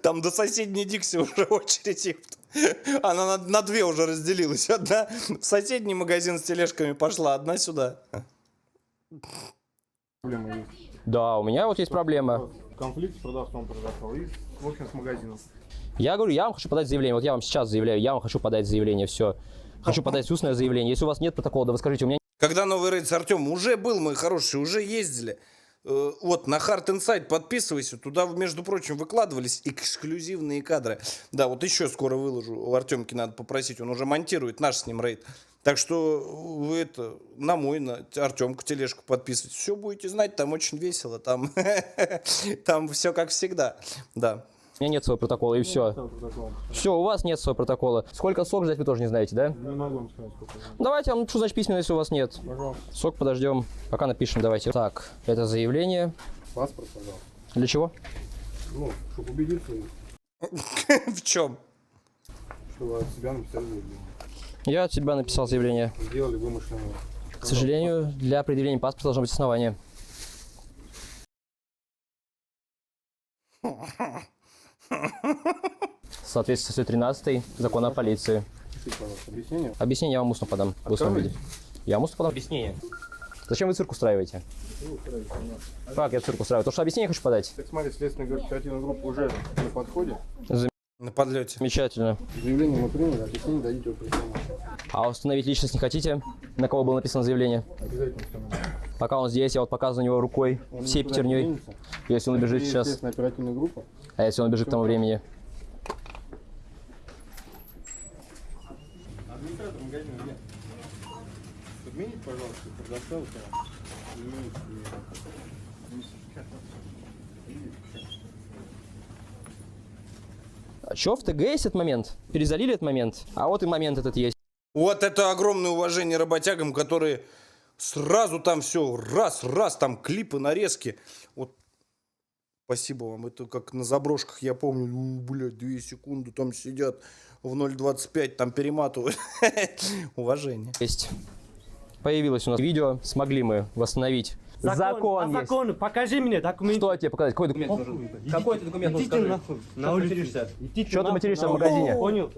S3: Там до соседней Дикси уже очередь. Она на 2 уже разделилась. Одна в соседний магазин с тележками пошла, одна сюда.
S5: Проблемы есть.
S1: Да, у меня вот есть проблема.
S5: Конфликт с продавцом произошел и с магазином.
S1: Я говорю, я вам хочу подать заявление. Вот я вам сейчас заявляю, я вам хочу подать заявление, все. Хочу подать устное заявление. Если у вас нет протокола, да вы скажите, у меня...
S3: Когда новый рейд с Артемом уже был, мой хороший, уже ездили. Вот, на Hard Insight подписывайся. Туда, между прочим, выкладывались эксклюзивные кадры. Да, вот еще скоро выложу. У Артемки надо попросить, он уже монтирует наш с ним рейд. Так что вы это, на мой, на Артемку тележку подписывайтесь. Все будете знать, там очень весело. Там, там все как всегда. Да.
S1: У меня нет своего протокола, и все. Все, у вас нет своего протокола. Сколько сок ждать, вы тоже не знаете, да?
S5: Не могу вам сказать, сколько.
S1: Давайте я вам напишу, значит, письменно, если у вас нет.
S5: Пожалуйста.
S1: Сок подождем, пока напишем, давайте. Так, это заявление.
S5: Паспорт, пожалуйста.
S1: Для чего?
S5: Ну, чтобы убедиться,
S3: В чем?
S5: что вы от себя написали заявление.
S1: Я от себя написал заявление.
S5: Сделали вымышленное.
S1: К сожалению, для предъявления паспорта должно быть основание. В соответствии с 113 закона о полиции.
S5: Пишите, пожалуйста, объяснение.
S1: Объяснение я вам устно подам. В устном виде. Я вам устно подам объяснение. Зачем вы цирк устраиваете? Как я цирк устраиваю? То, что объяснение хочу подать.
S5: Так смотрите, следственная оперативная группа уже на подходе.
S3: На подлете.
S1: Замечательно.
S5: Заявление мы приняли, объяснение дадите вот прямо.
S1: А установить личность не хотите? На кого было написано заявление?
S5: Обязательно установим.
S1: Пока он здесь, я вот показываю на него рукой,
S5: Он
S1: всей
S5: никуда не
S1: пятерней.
S5: денется.
S1: Если он убежит
S5: Есть
S1: сейчас.
S5: следственная оперативная группа.
S1: А если он убежит к тому времени?
S5: Администратор магазина нет. Подмените, пожалуйста, предоставьте.
S1: А чё, в ТГ есть этот момент? Перезалили этот момент? А вот и момент этот есть.
S3: Вот это огромное уважение работягам, которые сразу там все, раз, там клипы, нарезки. Вот Спасибо вам. Это как на заброшках, я помню, блядь, 2 секунды там сидят в 0.25, там перематывают. Уважение.
S1: Есть. Появилось у нас видео, смогли мы восстановить. Закон есть.
S9: Закон, покажи мне документ.
S1: Что тебе показать? Какой документ нужен? Какой ты документ нужен?
S9: Идите
S1: Скажи.
S9: нахуй. На улице.
S1: Что ты материшься в магазине?
S9: Понял?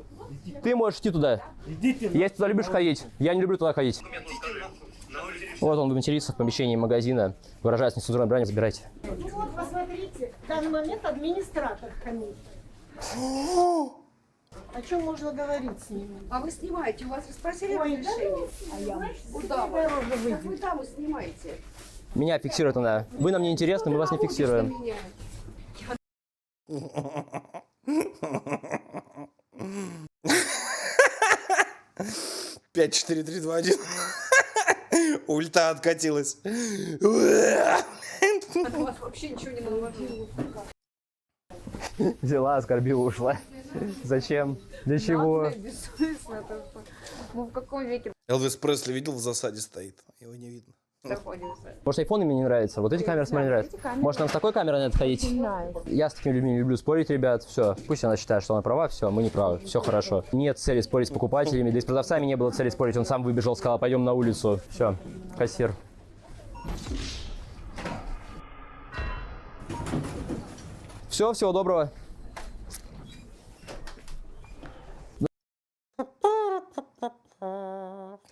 S1: Ты можешь идти туда.
S9: Идите
S1: Если туда любишь ходить. Я не люблю туда ходить. Вот он матерится в помещении магазина. Выражаясь нецензурной бранью, забирайте.
S10: Ну вот, посмотрите, в данный момент администратор хамит. О чем можно говорить с ним?
S4: А вы снимаете, у вас спросили
S10: Ой,
S4: разрешение?
S10: А я
S4: Куда вы? Как вы там снимаете?
S1: Меня фиксирует она. Вы нам не интересны, мы вас не фиксируем.
S3: 5, 4, 3, 2, 1. Ульта откатилась.
S4: У вас вообще ничего не наложилось.
S1: Взяла, оскорбила, ушла. Зачем? Для чего?
S2: Бессмысленно. Мы в каком веке
S3: Элвис Пресли видел, в засаде стоит. Его не видно.
S2: находимся?
S1: Может, айфоны мне не нравятся? Вот эти камеры мне нравятся. Может, нам с такой камерой надо ходить? Я с такими людьми не люблю спорить, ребят. Все. Пусть она считает, что она права, все, мы не правы. Все хорошо. Нет цели спорить с покупателями, да и с продавцами не было цели спорить. Он сам выбежал, сказал, пойдем на улицу. Все. Кассир. Все, всего доброго.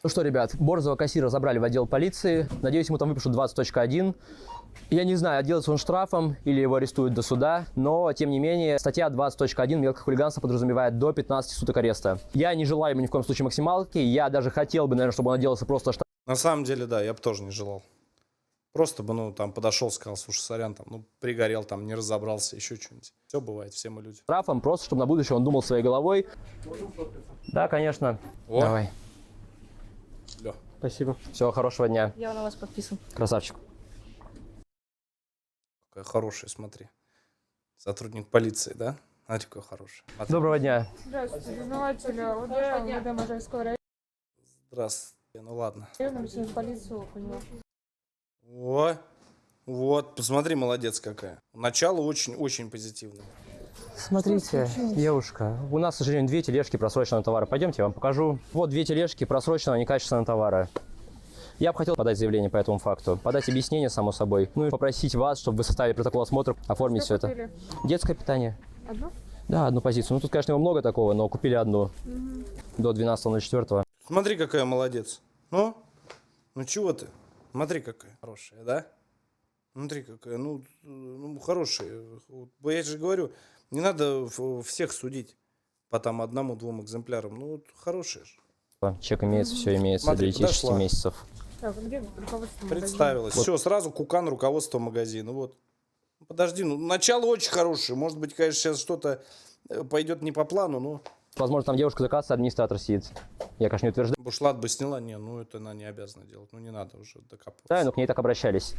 S1: Ну что, ребят, борзого кассира забрали в отдел полиции. Надеюсь, ему там выпишут 20.1. Я не знаю, отделается он штрафом или его арестуют до суда, но, тем не менее, статья 20.1 мелкое хулиганство подразумевает до 15 суток ареста. Я не желаю ему ни в коем случае максималки, я даже хотел бы, наверное, чтобы он отделался просто штрафом.
S3: На самом деле, да, я бы тоже не желал. Просто бы, ну, там, подошел, сказал, слушай, сорян, там, ну, пригорел, там, не разобрался, еще что-нибудь. Все бывает, все мы люди.
S1: Штрафом, просто чтобы на будущее он думал своей головой. Да, конечно.
S3: О.
S1: Давай.
S3: Лё.
S1: Спасибо. Всего хорошего дня.
S2: Я на вас подписан.
S1: Красавчик.
S3: Какая хорошая, смотри. Сотрудник полиции, да? Смотри, какой хороший. Смотри.
S1: Доброго дня.
S2: Здравствуйте, дознаватель ОД Можайского района.
S3: Здравствуйте, ну ладно.
S2: В полицию поняла.
S3: О, вот, посмотри, молодец какая. Начало очень-очень позитивное.
S1: Смотрите, девушка, у нас, к сожалению, 2 тележки просроченного товара. Пойдемте, я вам покажу. Вот 2 тележки просроченного некачественного товара. Я бы хотел подать заявление по этому факту, подать объяснение, само собой, ну и попросить вас, чтобы вы составили протокол осмотра, оформить все это. Детское питание.
S2: Одно?
S1: Да, одну позицию. Ну тут, конечно, его много такого, но купили одну. До 12.04.
S3: Смотри, какая молодец. Ну чего ты? Смотри, какая хорошая, да? Смотри, какая, ну хорошая. Вот, я же говорю, не надо всех судить по там 1-2 экземплярам. Ну, вот, хорошая же.
S1: Чек имеется, все имеется
S3: Смотри,
S1: для 10
S3: подошла.
S1: месяцев.
S2: Так, где руководство
S3: Представилась.
S1: Вот.
S3: Все, сразу Кукан, руководство магазина. Вот. Подожди, ну начало очень хорошее. Может быть, конечно, сейчас что-то пойдет не по плану, но...
S1: Возможно, там девушка за кассой, администратор сидит. Я, конечно, не утверждаю.
S3: Бушлат бы сняла, не, ну это она не обязана делать. Ну не надо уже докапываться.
S1: Да, но к ней так обращались.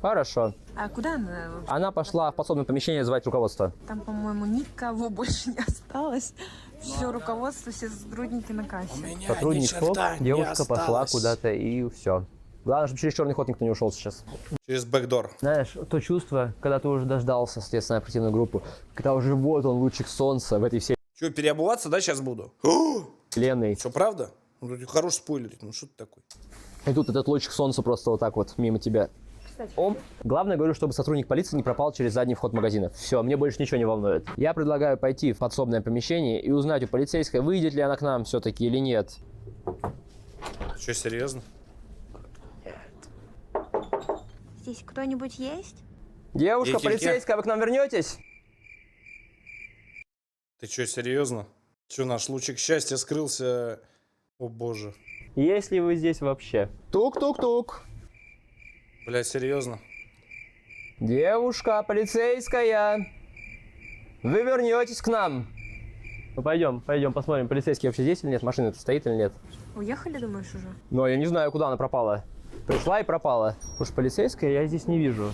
S1: Хорошо.
S2: А куда она?
S1: Она пошла в подсобное помещение звать руководство.
S2: Там, по-моему, никого больше не осталось. Все руководство, все сотрудники на кассе.
S1: Сотрудник шел, девушка пошла куда-то и все. Главное, чтобы через черный ход никто не ушел сейчас.
S3: Через бэкдор.
S1: Знаешь, то чувство, когда ты уже дождался, соответственно, оперативную группу, когда уже вот он, лучик солнца в этой всей
S3: Что, переобуваться, да, сейчас буду?
S1: вселенной.
S3: Все правда? Ну, ты хороший спойлерить, ну что ты такой?
S1: И тут этот лучик солнца просто вот так вот мимо тебя. Главное, говорю, чтобы сотрудник полиции не пропал через задний вход магазина. Все, мне больше ничего не волнует. Я предлагаю пойти в подсобное помещение и узнать у полицейской, выйдет ли она к нам все-таки или нет.
S3: Что, серьезно?
S2: Здесь кто-нибудь есть?
S1: Девушка,
S3: Ей-ки-ки.
S1: полицейская, вы к нам вернетесь?
S3: Ты что, серьезно? Что, наш лучик счастья скрылся? О боже.
S1: Есть ли вы здесь вообще? Тук-тук-тук.
S3: Бля, серьезно?
S1: Девушка, полицейская, вы вернетесь к нам? Ну пойдем посмотрим, полицейский вообще здесь или нет, машина-то стоит или нет.
S2: Уехали, думаешь, уже?
S1: Но я не знаю, куда она пропала. Пришла и пропала. Уж полицейская я здесь не вижу.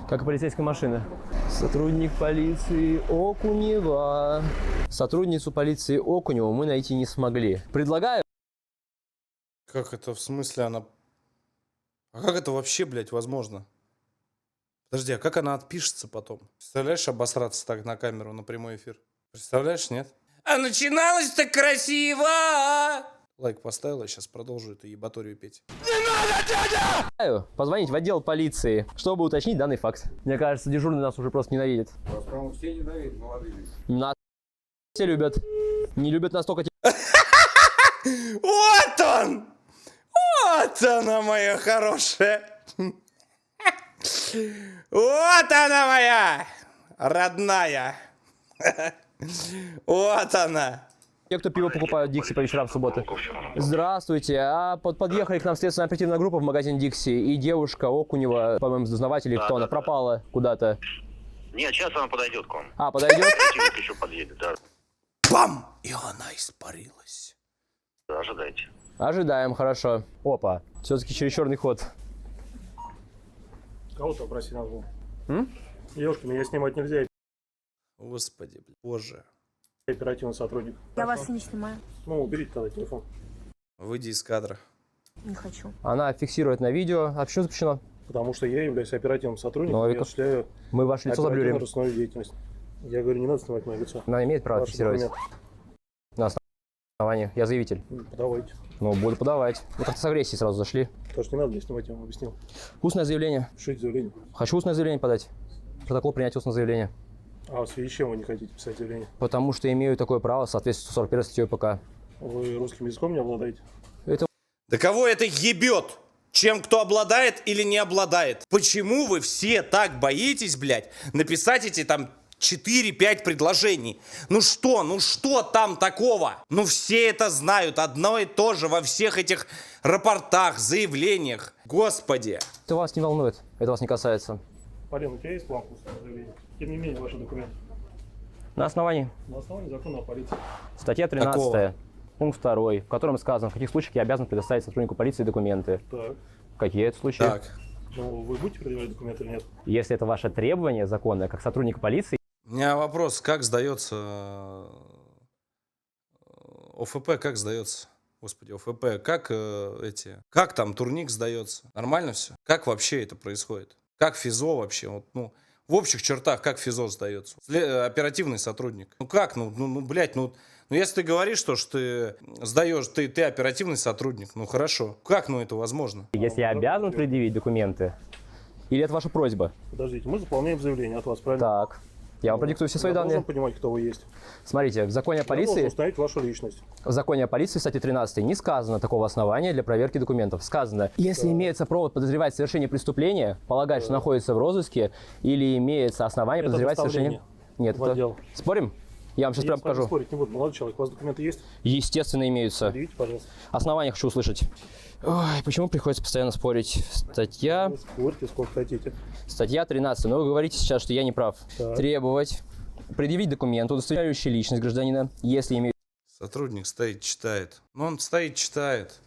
S1: Как и полицейская машина. Сотрудник полиции Окунева. Сотрудницу полиции Окуневу мы найти не смогли. Предлагаю...
S3: Как это, в смысле она... А как это вообще, блядь, возможно? Подожди, а как она отпишется потом? Представляешь, обосраться так на камеру, на прямой эфир? Представляешь, нет? А начиналось-то красиво! Лайк поставил, я сейчас продолжу эту ебаторию петь.
S1: Позвонить в отдел полиции, чтобы уточнить данный факт. Мне кажется, дежурный нас уже просто ненавидит.
S5: Вас, по-моему, все ненавидят, молодые.
S1: Нас все любят. Не любят настолько...
S3: Вот он! Вот она, моя хорошая! Вот она, моя родная! Вот она!
S1: Те, кто пиво покупают Дикси по вечерам в субботы. Здравствуйте. Подъехали к нам следственная оперативная группа в магазин Дикси, и девушка Окунева, по-моему, дознаватель или кто она, пропала куда-то.
S12: Нет, сейчас она подойдет к вам.
S1: А, подойдет?
S12: Оперативник еще подъедет, да.
S3: Бам! И она испарилась.
S12: Ожидайте.
S1: Ожидаем, хорошо. Опа, все-таки чересчурный ход.
S9: Кого-то попроси на звук. Девушка, меня снимать нельзя.
S3: Господи, боже.
S9: Оперативный сотрудник.
S2: Я вас не снимаю.
S9: Ну, уберите тогда телефон.
S3: Выйди из кадра.
S2: Не хочу.
S1: Она фиксирует на видео. А почему запрещено?
S9: Потому что я являюсь оперативным сотрудником,
S1: Ну,
S9: я осуществляю
S1: мы ваше лицо заблюрим.
S9: оперативно-розыскную деятельность. Я говорю, не надо снимать мое лицо.
S1: Она имеет право
S9: Ваши
S1: фиксировать.
S9: документы.
S1: На основании. Я заявитель.
S9: Подавайте.
S1: Ну, буду подавать. Вы как-то с агрессией сразу зашли.
S9: То, что не надо мне снимать, я вам объяснил.
S1: Устное заявление.
S9: Пишите заявление.
S1: Хочу устное заявление подать. Протокол принятия устного заявления.
S9: А в связи с чем вы не хотите писать заявление?
S1: Потому что имею такое право в соответствии с 41 статьей ПК.
S9: Вы русским языком не обладаете?
S1: Это...
S3: Да кого это ебет? Чем кто обладает или не обладает? Почему вы все так боитесь, блядь, написать эти там 4-5 предложений? Ну что там такого? Ну все это знают, одно и то же во всех этих рапортах, заявлениях. Господи.
S1: Это вас не волнует, это вас не касается.
S9: Полин, у тебя есть план устного заявления? Тем не менее, ваши документы.
S1: На основании
S9: На основании закона о полиции.
S1: статья 13,
S3: Какого?
S1: пункт 2, в котором сказано, в каких случаях я обязан предоставить сотруднику полиции документы.
S9: Так.
S1: Какие это случаи?
S3: Так,
S9: Ну, вы будете предъявлять документы или нет?
S1: Если это ваше требование законное, как сотрудник полиции,
S3: у меня вопрос, как сдается ОФП, как сдается? Господи, ОФП, как там турник сдается? Нормально все? Как вообще это происходит? Как ФИЗО вообще? Вот, ну, в общих чертах, как ФИЗО сдается? Оперативный сотрудник. Ну как? Блядь, если ты говоришь, что ты сдаешь, ты оперативный сотрудник, ну хорошо. Как, это возможно?
S1: если я обязан предъявить документы, или это ваша просьба?
S9: Подождите, мы заполняем заявление от вас, правильно?
S1: Так, я вам продиктую все свои
S9: Я
S1: данные.
S9: должен понимать, кто вы есть.
S1: Смотрите, в законе о
S9: Я должен
S1: полиции,
S9: установить вашу личность.
S1: в законе о полиции, статье 13, не сказано такого основания для проверки документов. Сказано, если имеется повод подозревать в совершении преступления, полагать, что находится в розыске, или имеется основание
S9: Это
S1: подозревать в совершении...
S9: доставление
S1: Нет,
S9: в
S1: это...
S9: отдел.
S1: Спорим? Я вам сейчас
S9: Я
S1: прям
S9: с вами
S1: покажу.
S9: спорить не буду. Молодой человек, у вас документы есть?
S1: Естественно, имеются.
S9: Предъявите, пожалуйста.
S1: Основания хочу услышать. Ой, почему приходится постоянно спорить? Статья
S9: Вы спорьте, сколько хотите.
S1: 13. Но вы говорите сейчас, что я не прав.
S9: Так.
S1: Требовать, предъявить документ, удостоверяющий личность гражданина, если имеет...
S3: Сотрудник стоит, читает. Он стоит, читает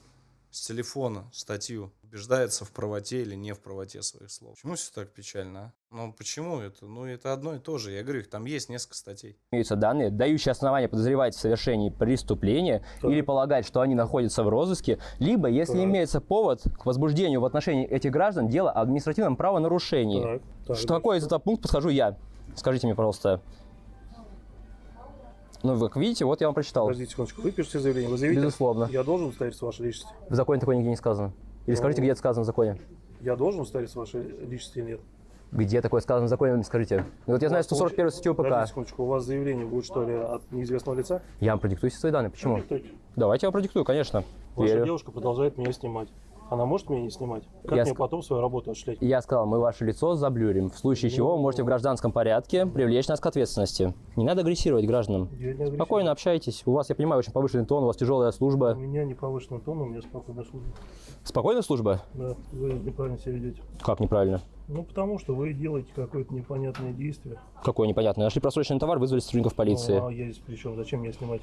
S3: с телефона статью. Убеждается в правоте или не в правоте своих слов. Почему все так печально, а? Почему это? Это одно и то же. Я говорю, там есть несколько статей.
S1: имеются данные, дающие основания подозревать в совершении преступления или полагать, что они находятся в розыске, либо, если имеется повод к возбуждению в отношении этих граждан дела о административном правонарушении. Что какой из этого пункт подхожу я? Скажите мне, пожалуйста. Ну, вы видите, вот я вам прочитал.
S9: Подождите секундочку, вы пишете заявление, вы заявите?
S1: Безусловно.
S9: Я должен удостовериться в вашей личности?
S1: В законе такое нигде не сказано. Или скажите, где это сказано в законе?
S9: Я должен удостовериться в вашей личности или нет?
S1: Где такое сказано в законе, скажите? Ну, вот я знаю 141 статью
S9: Подождите
S1: ПК.
S9: секундочку, у вас заявление будет, что ли, от неизвестного лица?
S1: Я вам продиктую все свои данные. Почему?
S9: Продиктуйте.
S1: Давайте я вам продиктую, конечно.
S9: Ваша
S1: Верю.
S9: девушка продолжает меня снимать. Она может меня не снимать? Как
S1: Я
S9: мне
S1: ск-
S9: потом свою работу осуществлять?
S1: Я сказал, мы ваше лицо заблюрим. В случае чего вы можете в гражданском порядке привлечь нас к ответственности. Не надо агрессировать гражданам.
S9: Я не агрессивный.
S1: Спокойно общайтесь. У вас, я понимаю, очень повышенный тон, у вас тяжелая
S9: У
S1: служба.
S9: меня не повышенный тон, у меня спокойная служба.
S1: Спокойная служба?
S9: Да, вы неправильно себя ведете.
S1: Как неправильно?
S9: Ну, потому что вы делаете какое-то непонятное действие.
S1: Какое непонятное. Нашли просроченный товар, вызвали сотрудников полиции.
S9: Ну, а я здесь при чем? Зачем меня снимать?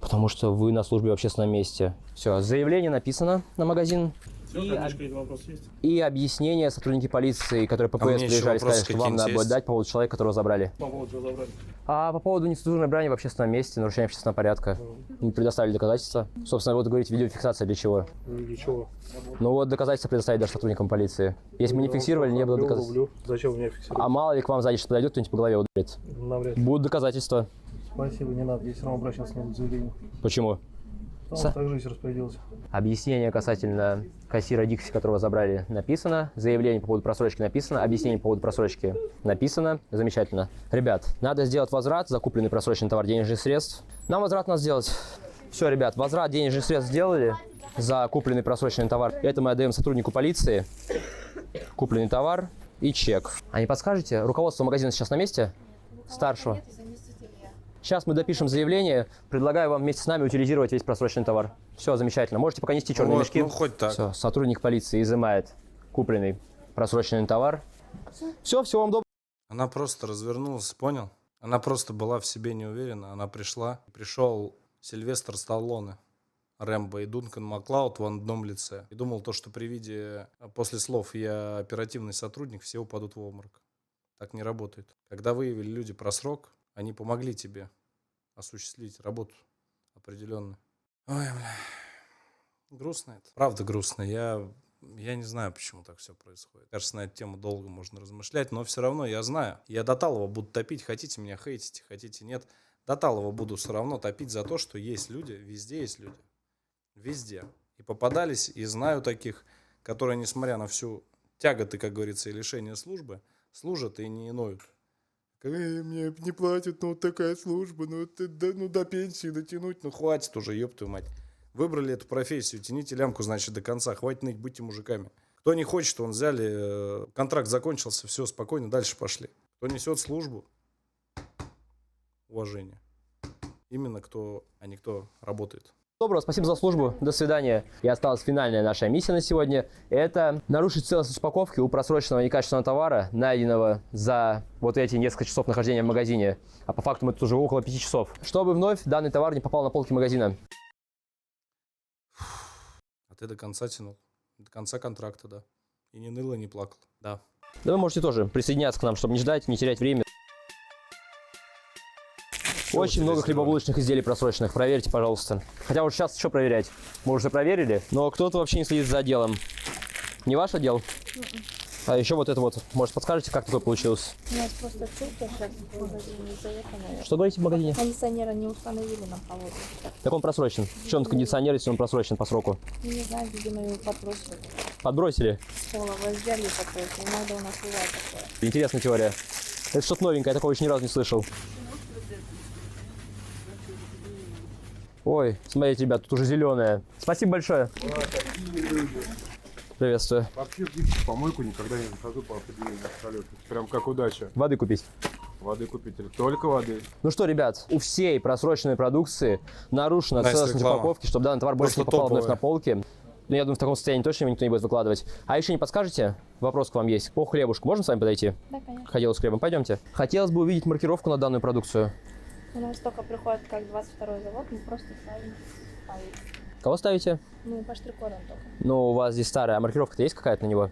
S1: Потому что вы на службе в общественном месте. Все, заявление написано на магазин. И объяснение сотрудники полиции, которые ППС
S3: мне еще
S1: приезжали, сказали,
S3: вопросы
S1: что вам надо
S3: какие-нибудь
S1: будет дать по поводу человека, которого забрали. А по поводу нецензурной брани в общественном месте, нарушения общественного порядка. Не предоставили доказательства. Собственно, вот говорите, видеофиксация для чего?
S5: Для чего?
S1: Ну вот доказательства предоставить даже сотрудникам полиции. Если бы не фиксировали, не было доказательств.
S5: Зачем меня фиксировать?
S1: А мало ли к вам сзади что подойдет, кто-нибудь по голове ударит.
S5: Навряд ли.
S1: Будут доказательства.
S5: Спасибо, не надо. Я все равно обращался к нему с заявлением.
S1: Почему?
S5: Так жизнь распорядился.
S1: Объяснение касательно кассира Дикси, которого забрали, написано. Заявление по поводу просрочки написано. Объяснение по поводу просрочки написано. Замечательно. Ребят, надо сделать возврат за купленный просроченный товар денежных средств. Нам возврат надо сделать. Все, ребят, возврат денежных средств сделали за купленный просроченный товар. Это мы отдаем сотруднику полиции. Купленный товар и чек. А не подскажете, руководство магазина сейчас на месте? Старшего? Сейчас мы допишем заявление. Предлагаю вам вместе с нами утилизировать весь просроченный товар. Все, замечательно. Можете пока нести черные
S3: Вот,
S1: мешки.
S3: ну хоть так.
S1: Все, сотрудник полиции изымает купленный просроченный товар. Все, всего вам доброго.
S3: Она просто развернулась, понял? Она просто была в себе не уверена. Она пришла. Пришел Сильвестр Сталлоне, Рэмбо и Дункан Маклауд в одном лице. И думал то, что при виде, после слов «я оперативный сотрудник», все упадут в обморок. Так не работает. Когда выявили люди просрок, они помогли тебе осуществить работу определенную. Ой, бля. Грустно это. Правда грустно. Я не знаю, почему так все происходит. Кажется, на эту тему долго можно размышлять, но все равно я знаю. Я до талого буду топить. Хотите меня хейтите, хотите нет. До талого буду все равно топить за то, что есть люди. Везде есть люди. Везде. И попадались, и знаю таких, которые, несмотря на всю тяготы, как говорится, и лишение службы, служат и не ноют. Мне не платят, ну вот такая служба, ну до пенсии дотянуть, ну хватит уже, ёб твою мать. Выбрали эту профессию, тяните лямку, значит, до конца, хватит ныть, будьте мужиками. Кто не хочет, он взяли, контракт закончился, все, спокойно, дальше пошли. Кто несет службу, уважение. Именно кто, а не кто работает.
S1: Доброго, спасибо за службу, до свидания. И осталась финальная наша миссия на сегодня. Это нарушить целостность упаковки у просроченного некачественного товара, найденного за вот эти несколько часов нахождения в магазине. А по факту мы тут уже около 5 часов. Чтобы вновь данный товар не попал на полки магазина.
S3: А ты до конца тянул. До конца контракта, да. И не ныл, и не плакал, да.
S1: Да вы можете тоже присоединяться к нам, чтобы не ждать, не терять время. Очень много хлебобулочных изделий просроченных. Проверьте, пожалуйста. Хотя вот сейчас еще проверять. Мы уже проверили, но кто-то вообще не следит за отделом. Не ваш отдел? А еще вот это вот. Может, подскажете, как такое получилось?
S13: У нас просто чувство сейчас в магазине из-за этого.
S1: Что говорите в магазине?
S13: Кондиционера не установили на холодный.
S1: Так он просрочен. В чем кондиционер, если он просрочен по сроку?
S13: Не знаю, видимо, его подбросили.
S1: Подбросили?
S13: С пола взяли и подбросили. Иногда у нас бывает такое.
S1: Интересная теория. Это что-то новенькое, я такого еще ни разу не слышал. Ой, смотрите, ребят, тут уже зеленое. Спасибо большое. Приветствую.
S5: Вообще в помойку никогда не захожу по определению абсолютно. Прям как удача.
S1: Воды купить.
S5: Воды купить или только воды.
S1: Ну что, ребят, у всей просроченной продукции нарушена целостность упаковки, чтобы данный товар больше не попал вновь на полки. Ну, я думаю, в таком состоянии точно его никто не будет выкладывать. А еще не подскажете? Вопрос к вам есть. По хлебушку можно с вами подойти?
S13: Да, конечно.
S1: Хотела с хлебом. Пойдемте. Хотелось бы увидеть маркировку на данную продукцию.
S13: У нас только приходит как 22-й завод, мы просто ставим.
S1: Кого ставите?
S13: Ну, по штрих-кодам только.
S1: Ну, у вас здесь старая. А маркировка-то есть какая-то на него?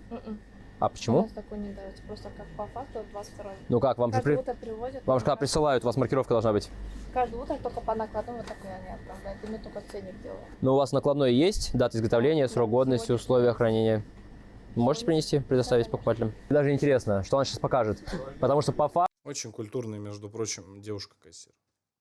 S1: А почему?
S13: У нас такой не дается, просто как по факту 22-й.
S1: Ну как, вам же
S13: привозят.
S1: Вам же когда присылают, у вас маркировка должна быть.
S13: Каждое утро только по накладной вот такой они отправляют, и мы только ценник делаем.
S1: Но у вас накладной есть, дата изготовления, срок годности, условия хранения. Можете принести, предоставить покупателям? Даже интересно, что она сейчас покажет. Потому что по факту...
S3: Очень культурная, между прочим, девушка-кассир.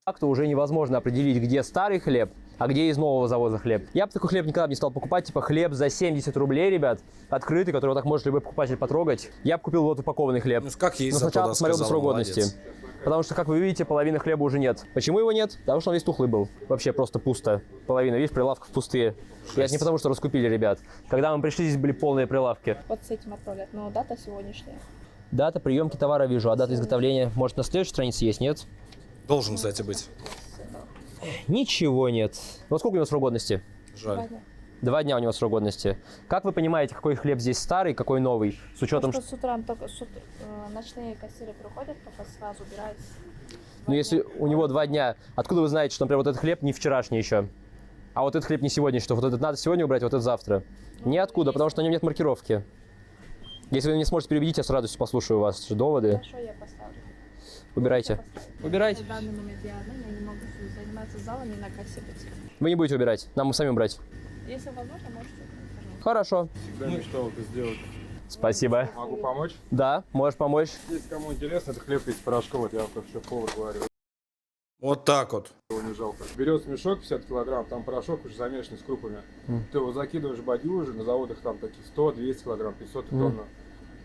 S1: По факту уже невозможно определить, где старый хлеб, а где из нового завоза хлеб. Я бы такой хлеб никогда не стал покупать, типа хлеб за 70 рублей, ребят, открытый, который вот так может любой покупатель потрогать. Я бы купил вот упакованный хлеб.
S3: Ну, как есть,
S1: но сначала посмотрел бы
S3: сказал,
S1: срок
S3: молодец.
S1: годности. Потому что, как вы видите, половины хлеба уже нет. Почему его нет? Потому что он весь тухлый был. Вообще просто пусто. Половина, видишь, прилавков пустые. И это не потому, что раскупили, ребят. Когда мы пришли, здесь были полные прилавки.
S13: Вот с этим отправлять, но дата сегодняшняя.
S1: Дата приемки товара вижу, а дата изготовления, может, на следующей странице есть, нет?
S3: Должен, кстати, быть.
S1: Ничего нет. Вот сколько у него срок годности?
S3: Жаль.
S1: 2 дня у него срок годности. Как вы понимаете, какой хлеб здесь старый, какой новый? С учетом,
S13: что с утра только ночные кассиры приходят, только сразу убираются.
S1: Ну, если у него 2 дня, откуда вы знаете, что, например, вот этот хлеб не вчерашний еще? А вот этот хлеб не сегодняшний, что вот этот надо сегодня убрать, вот этот завтра? Ниоткуда, потому что на нем нет маркировки. Если вы не сможете переубедить, я с радостью послушаю ваши доводы.
S13: Хорошо, я поставлю.
S1: Убирайте. Убирайте.
S13: В данный момент я одна, я не могу заниматься залом и на кассе быть.
S1: Вы не будете убирать, нам сами убрать.
S13: Если возможно, можете. Пожалуйста.
S1: Хорошо.
S5: Всегда мечтал это сделать.
S1: Спасибо.
S5: Могу помочь?
S1: Да, можешь помочь.
S5: Если кому интересно, это хлеб из порошка, вот я как шеф-повар говорю.
S3: Вот так вот.
S5: Его не жалко. Берется мешок 50 килограмм, там порошок уже замешанный с крупами. Ты его закидываешь в бадью уже, на заводах там такие 100, 200 килограмм, 500 тонн.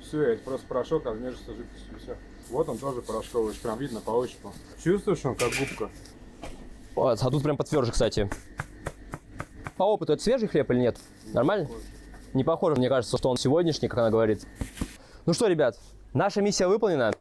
S5: Все, это просто порошок размежится жидкостью, и все. Вот он тоже порошковый, прям видно по ощупу. Чувствуешь, он как губка?
S1: Вот, а тут прям потверже, кстати. По опыту, это свежий хлеб или нет? Нормально? Не похоже, мне кажется, что он сегодняшний, как она говорит. Ну что, ребят, наша миссия выполнена.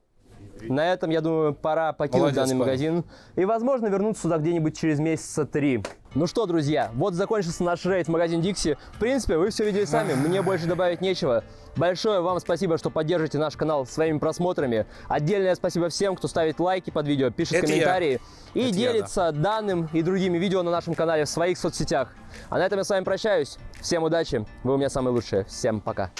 S1: На этом, я думаю, пора покинуть
S3: Молодец,
S1: данный
S3: парень.
S1: магазин. И, возможно, вернуться сюда где-нибудь через месяца 3. Ну что, друзья, вот закончился наш рейд в магазин Dixie. В принципе, вы все видели сами, мне больше добавить нечего. Большое вам спасибо, что поддержите наш канал своими просмотрами. Отдельное спасибо всем, кто ставит лайки под видео, пишет
S3: Это
S1: комментарии и
S3: Это
S1: делится данным и другими видео на нашем канале в своих соцсетях. А на этом я с вами прощаюсь. Всем удачи, вы у меня самые лучшие. Всем пока.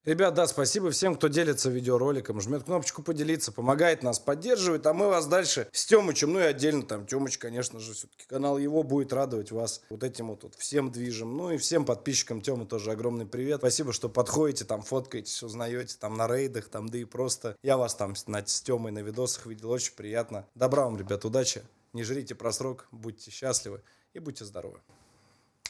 S3: Ребят, да, спасибо всем, кто делится видеороликом, жмет кнопочку поделиться, помогает нас, поддерживает, а мы вас дальше с Тёмычем, ну и отдельно там Тёмыч, конечно же, все-таки канал его будет радовать вас вот этим вот всем движем, ну и всем подписчикам Тёмы тоже огромный привет, спасибо, что подходите, там фоткаетесь, узнаете, там на рейдах, там, да и просто я вас там с Тёмой на видосах видел, очень приятно. Добра вам, ребят, удачи, не жрите просрок, будьте счастливы и будьте здоровы.